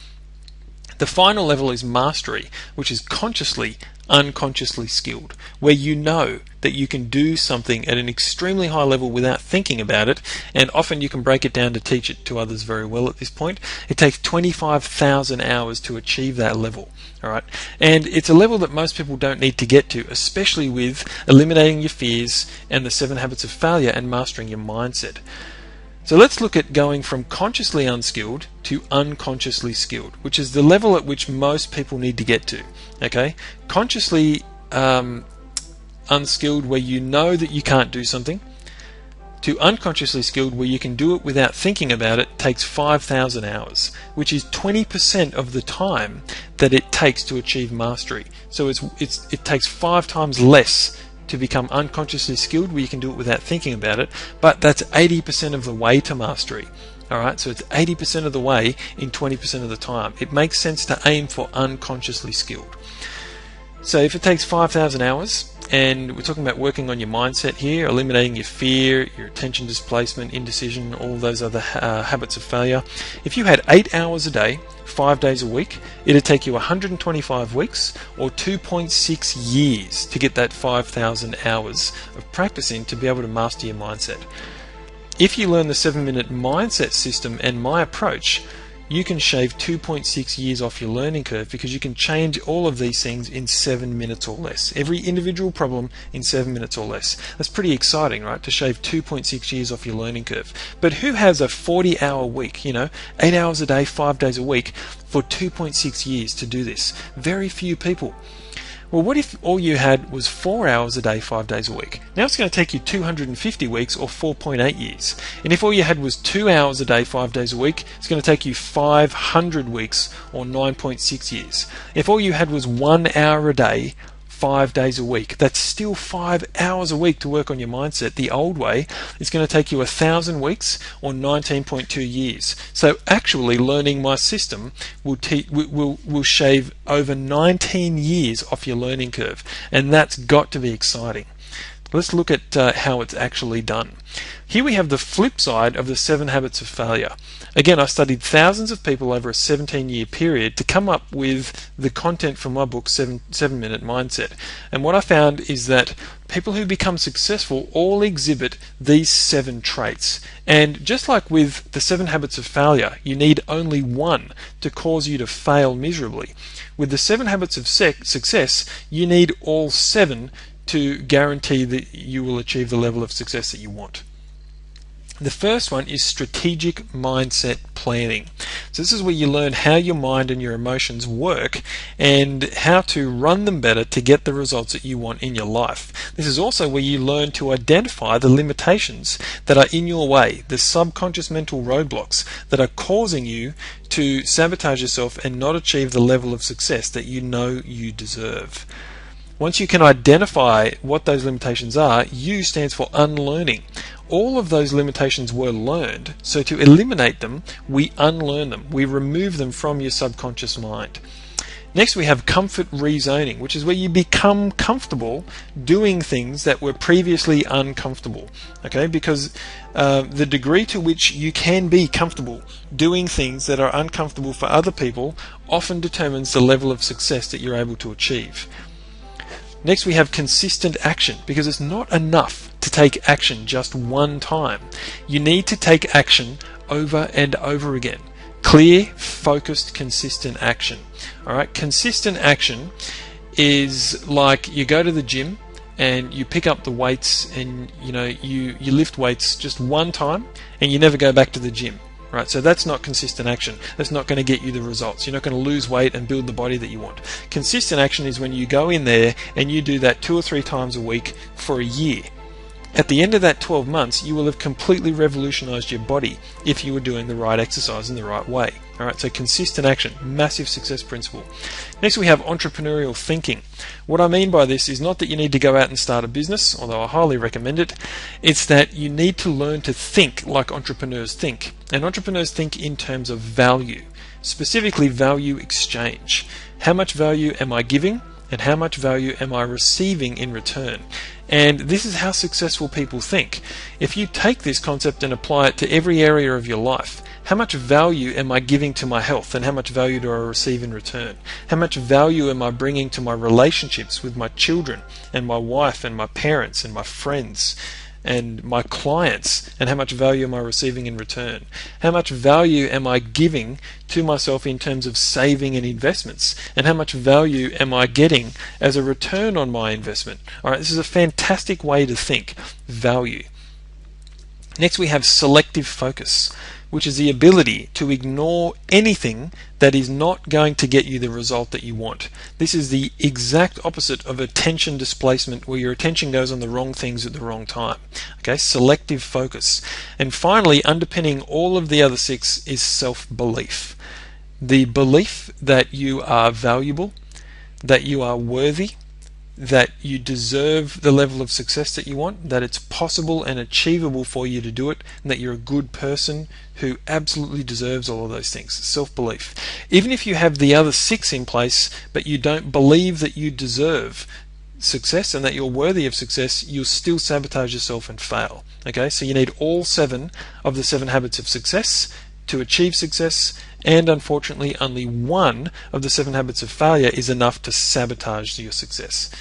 The final level is mastery, which is consciously, unconsciously skilled, where you know that you can do something at an extremely high level without thinking about it, and often you can break it down to teach it to others very well at this point. It takes 25,000 hours to achieve that level. Alright, and it's a level that most people don't need to get to, especially with eliminating your fears and the 7 habits of failure and mastering your mindset. So let's look at going from consciously unskilled to unconsciously skilled, which is the level at which most people need to get to. Okay, consciously unskilled, where you know that you can't do something, to unconsciously skilled, where you can do it without thinking about it, takes 5,000 hours, which is 20% of the time that it takes to achieve mastery. So it takes 5 times less to become unconsciously skilled, where you can do it without thinking about it, but that's 80% of the way to mastery. Alright, so it's 80% of the way in 20% of the time. It makes sense to aim for unconsciously skilled. So if it takes 5,000 hours, and we're talking about working on your mindset here, eliminating your fear, your attention displacement, indecision, all those other habits of failure. If you had 8 hours a day, 5 days a week, it'd take you 125 weeks or 2.6 years to get that 5,000 hours of practicing to be able to master your mindset. If you learn the 7-minute mindset system and my approach, you can shave 2.6 years off your learning curve, because you can change all of these things in 7 minutes or less. Every individual problem in 7 minutes or less. That's pretty exciting, right? To shave 2.6 years off your learning curve. But who has a 40-hour week, 8 hours a day, 5 days a week for 2.6 years to do this? Very few people. Well, what if all you had was 4 hours a day, 5 days a week? Now it's going to take you 250 weeks or 4.8 years. And if all you had was 2 hours a day, 5 days a week, it's going to take you 500 weeks or 9.6 years. If all you had was 1 hour a day, 5 days a week, that's still 5 hours a week to work on your mindset. The old way is going to take you 1,000 weeks or 19.2 years. So actually learning my system will shave over 19 years off your learning curve, and that's got to be exciting. Let's look at how it's actually done. Here we have the flip side of the 7 habits of failure. Again, I studied thousands of people over a 17-year period to come up with the content from my book, 7-Minute Mindset. And what I found is that people who become successful all exhibit these 7 traits. And just like with the 7 habits of failure, you need only one to cause you to fail miserably. With the 7 habits of success, you need all 7 to guarantee that you will achieve the level of success that you want. The first one is strategic mindset planning. So this is where you learn how your mind and your emotions work and how to run them better to get the results that you want in your life. This is also where you learn to identify the limitations that are in your way, the subconscious mental roadblocks that are causing you to sabotage yourself and not achieve the level of success that you know you deserve. Once you can identify what those limitations are, U stands for unlearning. All of those limitations were learned, so to eliminate them, we unlearn them. We remove them from your subconscious mind. Next we have comfort rezoning, which is where you become comfortable doing things that were previously uncomfortable. Okay, because the degree to which you can be comfortable doing things that are uncomfortable for other people often determines the level of success that you're able to achieve. Next we have consistent action, because it's not enough to take action just one time. You need to take action over and over again. Clear, focused, consistent action. Alright, consistent action is like you go to the gym and you pick up the weights and you lift weights just one time and you never go back to the gym. Right, so that's not consistent action. That's not going to get you the results. You're not going to lose weight and build the body that you want. Consistent action is when you go in there and you do that 2 or 3 times a week for a year. At the end of that 12 months, you will have completely revolutionized your body if you were doing the right exercise in the right way. Alright, so consistent action, massive success principle. Next we have entrepreneurial thinking. What I mean by this is not that you need to go out and start a business, although I highly recommend it. It's that you need to learn to think like entrepreneurs think. And entrepreneurs think in terms of value, specifically value exchange. How much value am I giving? And how much value am I receiving in return? And this is how successful people think. If you take this concept and apply it to every area of your life, How much value am I giving to my health, and how much value do I receive in return? How much value am I bringing to my relationships with my children and my wife and my parents and my friends and my clients, and how much value am I receiving in return? How much value am I giving to myself in terms of saving and investments, and how much value am I getting as a return on my investment? All right, this is a fantastic way to think value. Next, we have selective focus, which is the ability to ignore anything that is not going to get you the result that you want. This is the exact opposite of attention displacement, where your attention goes on the wrong things at the wrong time. Okay, selective focus. And finally, underpinning all of the other six is self-belief. The belief that you are valuable, that you are worthy, that you deserve the level of success that you want, that it's possible and achievable for you to do it, and that you're a good person who absolutely deserves all of those things. Self-belief. Even if you have the other six in place, but you don't believe that you deserve success and that you're worthy of success, you'll still sabotage yourself and fail. Okay, so you need all 7 of the 7 habits of success to achieve success, and unfortunately only 1 of the 7 habits of failure is enough to sabotage your success.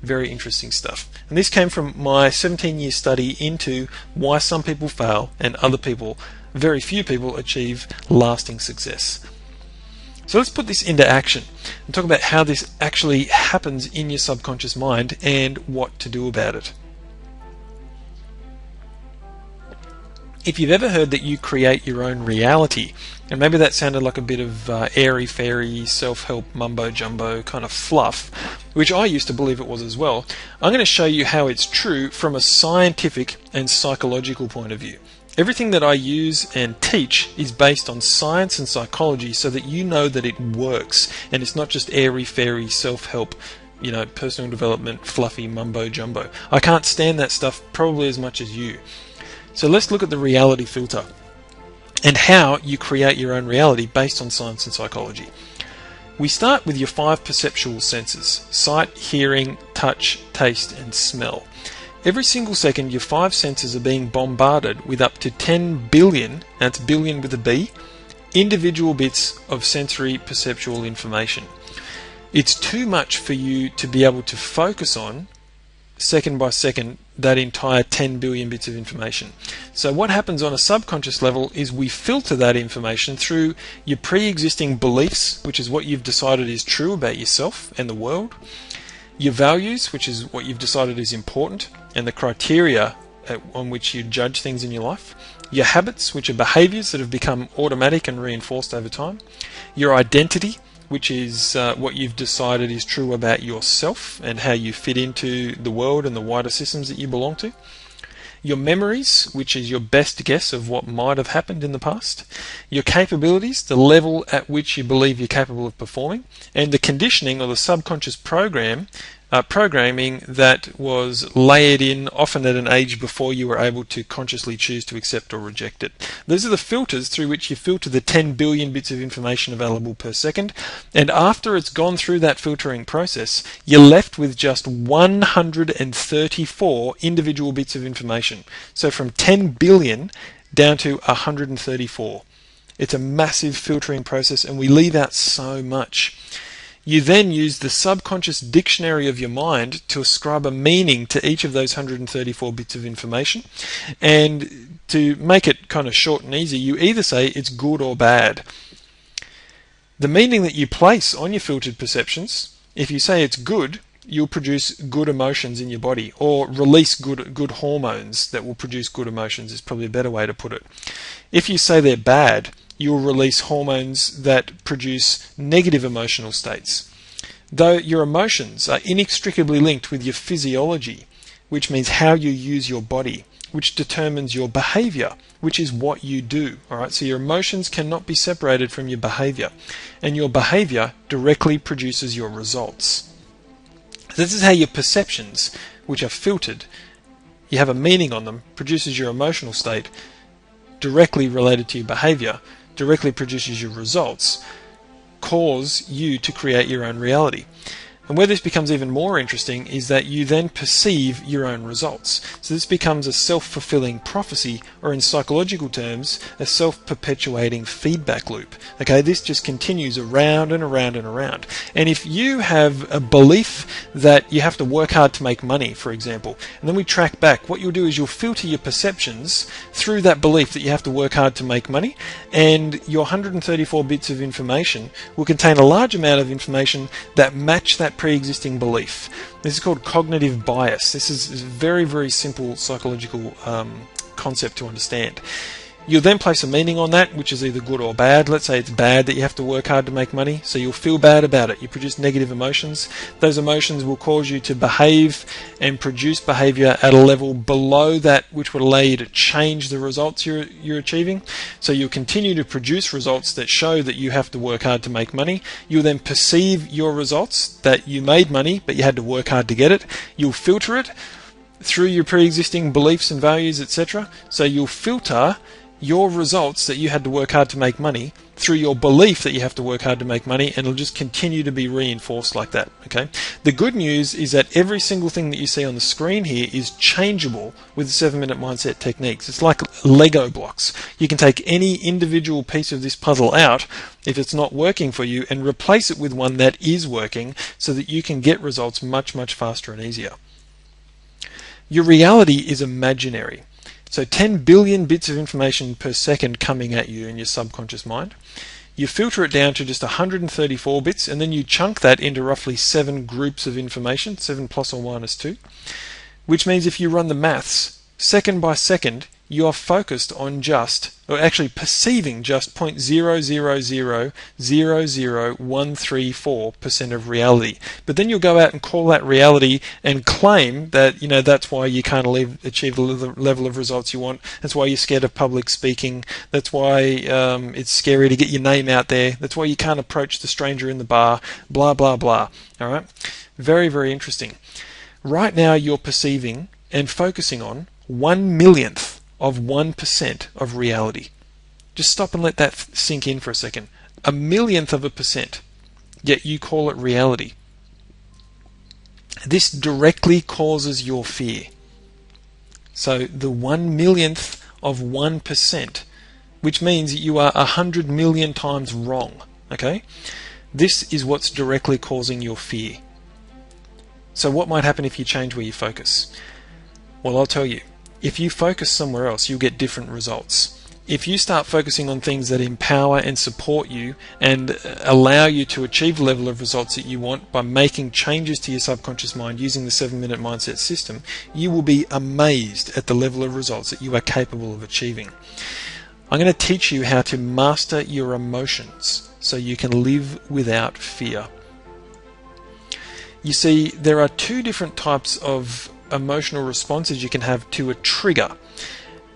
Very interesting stuff. And this came from my 17-year study into why some people fail and other people, very few people, achieve lasting success. So let's put this into action and talk about how this actually happens in your subconscious mind and what to do about it. If you've ever heard that you create your own reality, and maybe that sounded like a bit of airy-fairy, self-help, mumbo-jumbo kind of fluff, which I used to believe it was as well, I'm going to show you how it's true from a scientific and psychological point of view. Everything that I use and teach is based on science and psychology, so that you know that it works, and it's not just airy-fairy, self-help, personal development, fluffy mumbo-jumbo. I can't stand that stuff probably as much as you. So let's look at the reality filter and how you create your own reality based on science and psychology. We start with your 5 perceptual senses: sight, hearing, touch, taste, and smell. Every single second, your 5 senses are being bombarded with up to 10 billion, that's billion with a B, individual bits of sensory perceptual information. It's too much for you to be able to focus on second by second that entire 10 billion bits of information. So what happens on a subconscious level is we filter that information through your pre-existing beliefs, which is what you've decided is true about yourself and the world, your values, which is what you've decided is important and the criteria on which you judge things in your life, your habits, which are behaviors that have become automatic and reinforced over time, your identity, which is what you've decided is true about yourself and how you fit into the world and the wider systems that you belong to. Your memories, which is your best guess of what might have happened in the past. Your capabilities, the level at which you believe you're capable of performing. And the conditioning, or the subconscious programming that was layered in often at an age before you were able to consciously choose to accept or reject it. Those are the filters through which you filter the 10 billion bits of information available per second, and after it's gone through that filtering process, you're left with just 134 individual bits of information. So from 10 billion down to 134. It's a massive filtering process, and we leave out so much. You then use the subconscious dictionary of your mind to ascribe a meaning to each of those 134 bits of information. And to make it kind of short and easy, you either say it's good or bad. The meaning that you place on your filtered perceptions, if you say it's good, you'll produce good emotions in your body, or release good hormones that will produce good emotions is probably a better way to put it. If you say they're bad, you'll release hormones that produce negative emotional states. Though your emotions are inextricably linked with your physiology, which means how you use your body, which determines your behavior, which is what you do. All right, so your emotions cannot be separated from your behavior, and your behavior directly produces your results. This is how your perceptions, which are filtered, you have a meaning on them, produces your emotional state, directly related to your behavior, directly produces your results, cause you to create your own reality. And where this becomes even more interesting is that you then perceive your own results. So this becomes a self-fulfilling prophecy, or in psychological terms, a self-perpetuating feedback loop. Okay, this just continues around and around and around. And if you have a belief that you have to work hard to make money, for example, and then we track back, what you'll do is you'll filter your perceptions through that belief that you have to work hard to make money, and your 134 bits of information will contain a large amount of information that match that pre-existing belief. This is called cognitive bias. This is a very, very simple psychological concept to understand. You'll then place a meaning on that, which is either good or bad. Let's say it's bad that you have to work hard to make money, so you'll feel bad about it. You produce negative emotions. Those emotions will cause you to behave and produce behavior at a level below that which would allow you to change the results you're achieving. So you'll continue to produce results that show that you have to work hard to make money. You'll then perceive your results that you made money, but you had to work hard to get it. You'll filter it through your pre-existing beliefs and values, etc. So you'll filter your results that you had to work hard to make money through your belief that you have to work hard to make money, and it'll just continue to be reinforced like that. Okay. The good news is that every single thing that you see on the screen here is changeable with the 7-minute mindset techniques. It's like Lego blocks. You can take any individual piece of this puzzle out if it's not working for you and replace it with one that is working, so that you can get results much, much faster and easier. Your reality is imaginary. So 10 billion bits of information per second coming at you in your subconscious mind. You filter it down to just 134 bits, and then you chunk that into roughly 7 groups of information, 7 plus or minus 2, which means if you run the maths, second by second, you are focused on or actually perceiving just 0.000000134% of reality. But then you'll go out and call that reality and claim that, that's why you can't achieve the level of results you want. That's why you're scared of public speaking. That's why it's scary to get your name out there. That's why you can't approach the stranger in the bar, blah, blah, blah. All right? Very, very interesting. Right now you're perceiving and focusing on 1/1,000,000th of 1% of reality. Just stop and let that sink in for a second. 1/1,000,000th of a percent, yet you call it reality. This directly causes your fear. So the 1/1,000,000th of 1%, which means you are 100 million times wrong. Okay? This is what's directly causing your fear. So what might happen if you change where you focus? Well, I'll tell you. If you focus somewhere else, you'll get different results. If you start focusing on things that empower and support you and allow you to achieve the level of results that you want by making changes to your subconscious mind using the 7-minute mindset system, you will be amazed at the level of results that you are capable of achieving. I'm going to teach you how to master your emotions so you can live without fear. You see, there are 2 different types of emotional responses you can have to a trigger.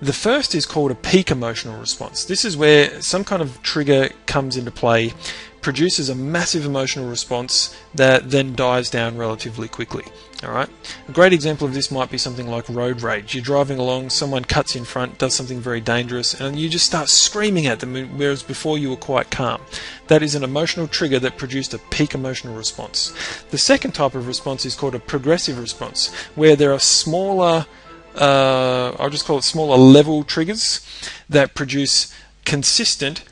The first is called a peak emotional response. This is where some kind of trigger comes into play, produces a massive emotional response that then dies down relatively quickly. Alright? A great example of this might be something like road rage. You're driving along, someone cuts in front, does something very dangerous, and you just start screaming at them, whereas before you were quite calm. That is an emotional trigger that produced a peak emotional response. The second type of response is called a progressive response, where there are smaller, I'll just call it smaller level triggers that produce consistent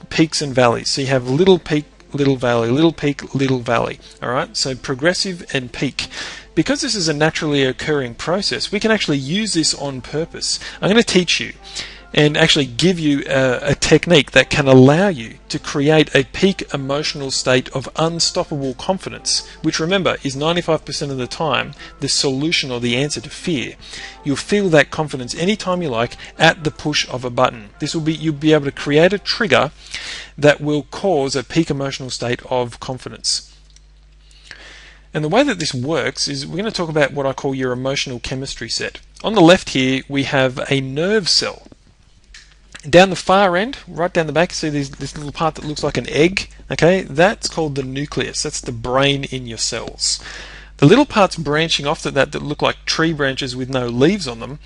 peaks and valleys. So you have little peak, little valley, little peak, little valley. Alright, so progressive and peak. Because this is a naturally occurring process, we can actually use this on purpose. I'm going to teach you and actually give you a technique that can allow you to create a peak emotional state of unstoppable confidence, which, remember, is 95% of the time the solution or the answer to fear. You'll feel that confidence anytime you like at the push of a button. You'll be able to create a trigger that will cause a peak emotional state of confidence. And the way that this works is we're going to talk about what I call your emotional chemistry set. On the left here, we have a nerve cell. Down the far end, right down the back, see this little part that looks like an egg? Okay, that's called the nucleus. That's the brain in your cells. The little parts branching off that look like tree branches with no leaves on them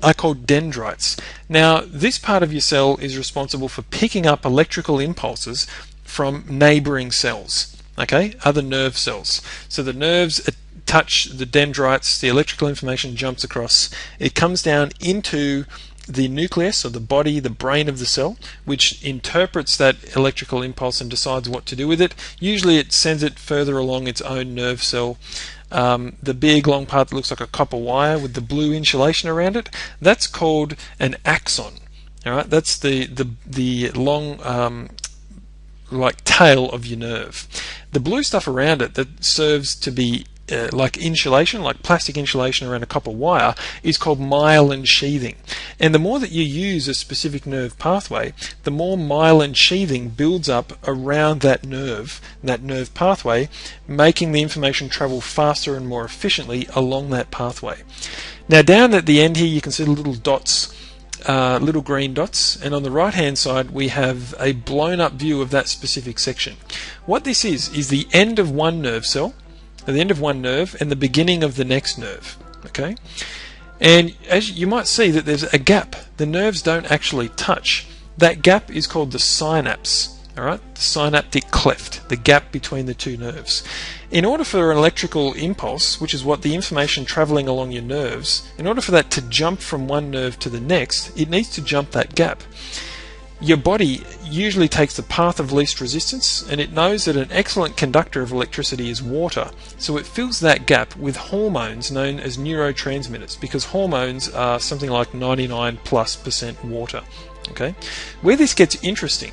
are called dendrites. Now, this part of your cell is responsible for picking up electrical impulses from neighboring cells. okay, are the nerve cells. So the nerves touch the dendrites, the electrical information jumps across, it comes down into the nucleus, or the body, the brain of the cell, which interprets that electrical impulse and decides what to do with it. Usually it sends it further along its own nerve cell. The big long part that looks like a copper wire with the blue insulation around it, that's called an axon. All right, that's the long like tail of your nerve. The blue stuff around it that serves to be like insulation, like plastic insulation around a copper wire, is called myelin sheathing. And the more that you use a specific nerve pathway, the more myelin sheathing builds up around that nerve pathway, making the information travel faster and more efficiently along that pathway. Now down at the end here you can see the little dots, little green dots, and on the right hand side we have a blown up view of that specific section. What this is the end of one nerve cell, at the end of one nerve, and the beginning of the next nerve. Okay, and as you might see that there's a gap. The nerves don't actually touch. That gap is called the synapse. All right, the synaptic cleft, the gap between the two nerves. In order for an electrical impulse, which is what the information traveling along your nerves, in order for that to jump from one nerve to the next, it needs to jump that gap. Your body usually takes the path of least resistance, and it knows that an excellent conductor of electricity is water, so it fills that gap with hormones known as neurotransmitters, because hormones are something like 99+% water. Okay? Where this gets interesting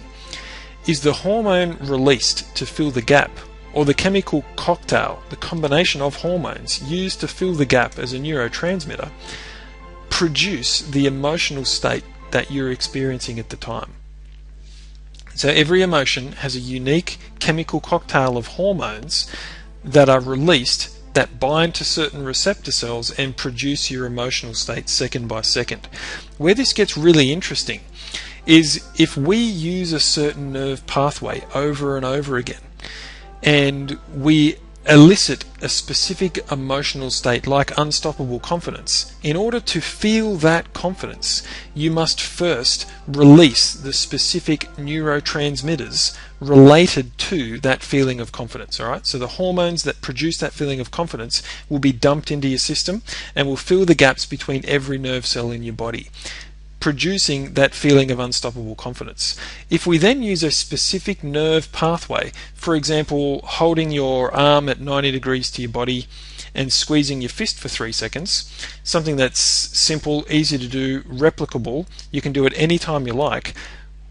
is the hormone released to fill the gap, or the chemical cocktail, the combination of hormones used to fill the gap as a neurotransmitter, produce the emotional state that you're experiencing at the time. So every emotion has a unique chemical cocktail of hormones that are released that bind to certain receptor cells and produce your emotional state second by second. Where this gets really interesting is if we use a certain nerve pathway over and over again, and we elicit a specific emotional state like unstoppable confidence, in order to feel that confidence, you must first release the specific neurotransmitters related to that feeling of confidence. All right, so the hormones that produce that feeling of confidence will be dumped into your system and will fill the gaps between every nerve cell in your body, producing that feeling of unstoppable confidence. If we then use a specific nerve pathway, for example, holding your arm at 90 degrees to your body and squeezing your fist for 3 seconds, something that's simple, easy to do, replicable, you can do it any time you like.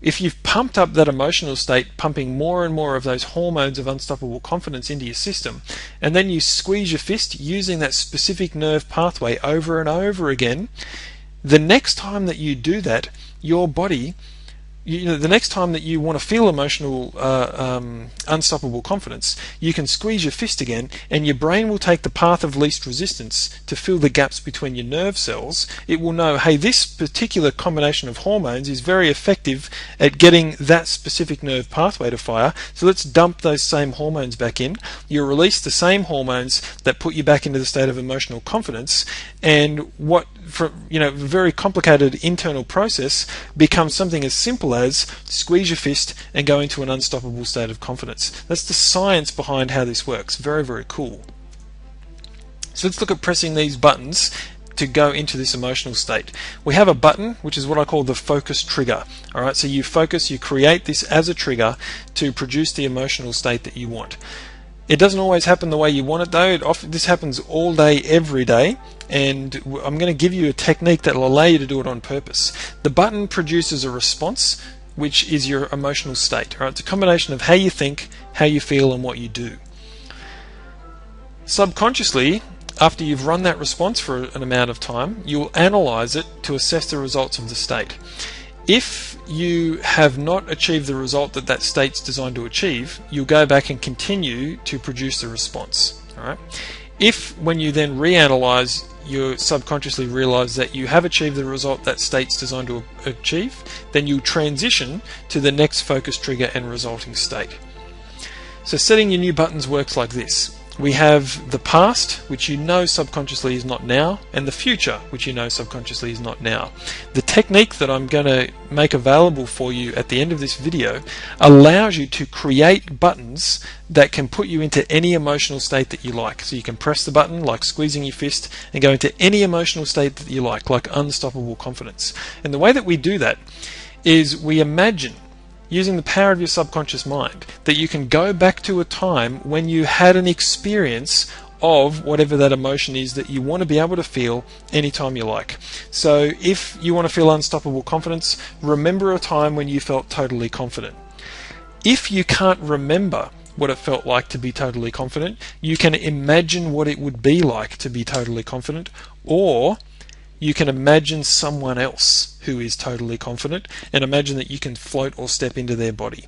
If you've pumped up that emotional state, pumping more and more of those hormones of unstoppable confidence into your system, and then you squeeze your fist using that specific nerve pathway over and over again, the next time that you do that, your body, the next time that you want to feel emotional, unstoppable confidence, you can squeeze your fist again, and your brain will take the path of least resistance to fill the gaps between your nerve cells. It will know, hey, this particular combination of hormones is very effective at getting that specific nerve pathway to fire, so let's dump those same hormones back in. You release the same hormones that put you back into the state of emotional confidence, and what, a very complicated internal process becomes something as simple as squeeze your fist and go into an unstoppable state of confidence. That's the science behind how this works. Very, very cool. So let's look at pressing these buttons to go into this emotional state. We have a button, which is what I call the focus trigger. Alright, so you focus, you create this as a trigger to produce the emotional state that you want. It doesn't always happen the way you want it though. This happens all day, every day, and I'm going to give you a technique that will allow you to do it on purpose. The button produces a response, which is your emotional state. Right? It's a combination of how you think, how you feel, and what you do. Subconsciously, after you've run that response for an amount of time, you'll analyze it to assess the results of the state. If you have not achieved the result that state's designed to achieve, you'll go back and continue to produce the response. All right? If, when you then reanalyze, you subconsciously realize that you have achieved the result that state's designed to achieve, then you'll transition to the next focus trigger and resulting state. So setting your new buttons works like this. We have the past, which you know subconsciously is not now, and the future, which you know subconsciously is not now. The technique that I'm going to make available for you at the end of this video allows you to create buttons that can put you into any emotional state that you like. So you can press the button like squeezing your fist and go into any emotional state that you like unstoppable confidence. And the way that we do that is we imagine, using the power of your subconscious mind, that you can go back to a time when you had an experience of whatever that emotion is that you want to be able to feel anytime you like. So if you want to feel unstoppable confidence, remember a time when you felt totally confident. If you can't remember what it felt like to be totally confident, you can imagine what it would be like to be totally confident, or you can imagine someone else who is totally confident and imagine that you can float or step into their body.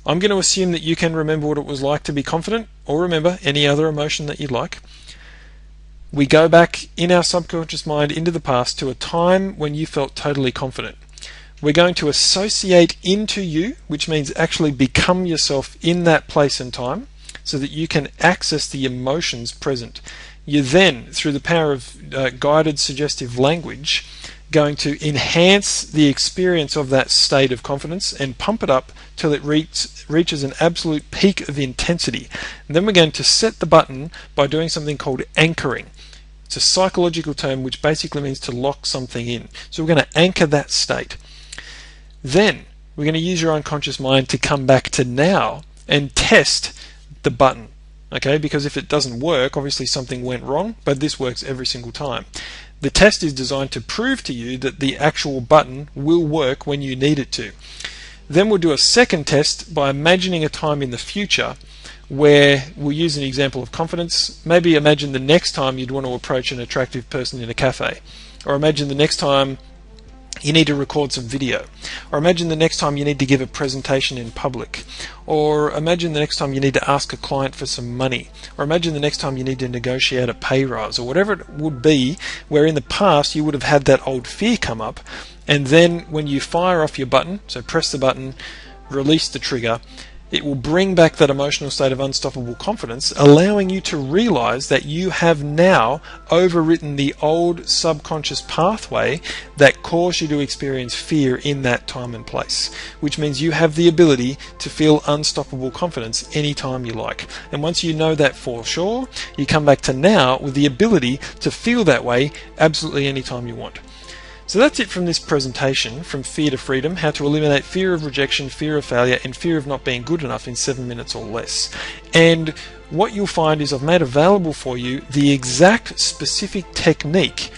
I'm going to assume that you can remember what it was like to be confident, or remember any other emotion that you'd like. We go back in our subconscious mind into the past to a time when you felt totally confident. We're going to associate into you, which means actually become yourself in that place and time, so that you can access the emotions present. You're then, through the power of guided suggestive language, going to enhance the experience of that state of confidence and pump it up till it reaches an absolute peak of intensity. And then we're going to set the button by doing something called anchoring. It's a psychological term which basically means to lock something in. So we're going to anchor that state. Then we're going to use your unconscious mind to come back to now and test the button. Okay, because if it doesn't work, obviously something went wrong, but this works every single time. The test is designed to prove to you that the actual button will work when you need it to. Then we'll do a second test by imagining a time in the future where we'll use an example of confidence. Maybe imagine the next time you'd want to approach an attractive person in a cafe, or imagine the next time you need to record some video, or imagine the next time you need to give a presentation in public, or imagine the next time you need to ask a client for some money, or imagine the next time you need to negotiate a pay rise, or whatever it would be, where in the past you would have had that old fear come up, and then when you fire off your button, so press the button, release the trigger, it will bring back that emotional state of unstoppable confidence, allowing you to realize that you have now overwritten the old subconscious pathway that caused you to experience fear in that time and place, which means you have the ability to feel unstoppable confidence anytime you like. And once you know that for sure, you come back to now with the ability to feel that way absolutely anytime you want. So that's it from this presentation, From Fear to Freedom, how to eliminate fear of rejection, fear of failure, and fear of not being good enough in 7 minutes or less. And what you'll find is I've made available for you the exact specific technique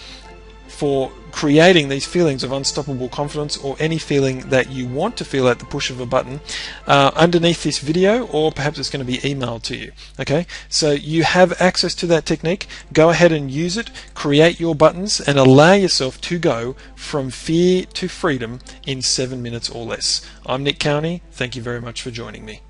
for creating these feelings of unstoppable confidence, or any feeling that you want to feel at the push of a button, underneath this video, or perhaps it's going to be emailed to you. Okay, so you have access to that technique. Go ahead and use it, create your buttons, and allow yourself to go from fear to freedom in 7 minutes or less. I'm Nick Cowney. Thank you very much for joining me.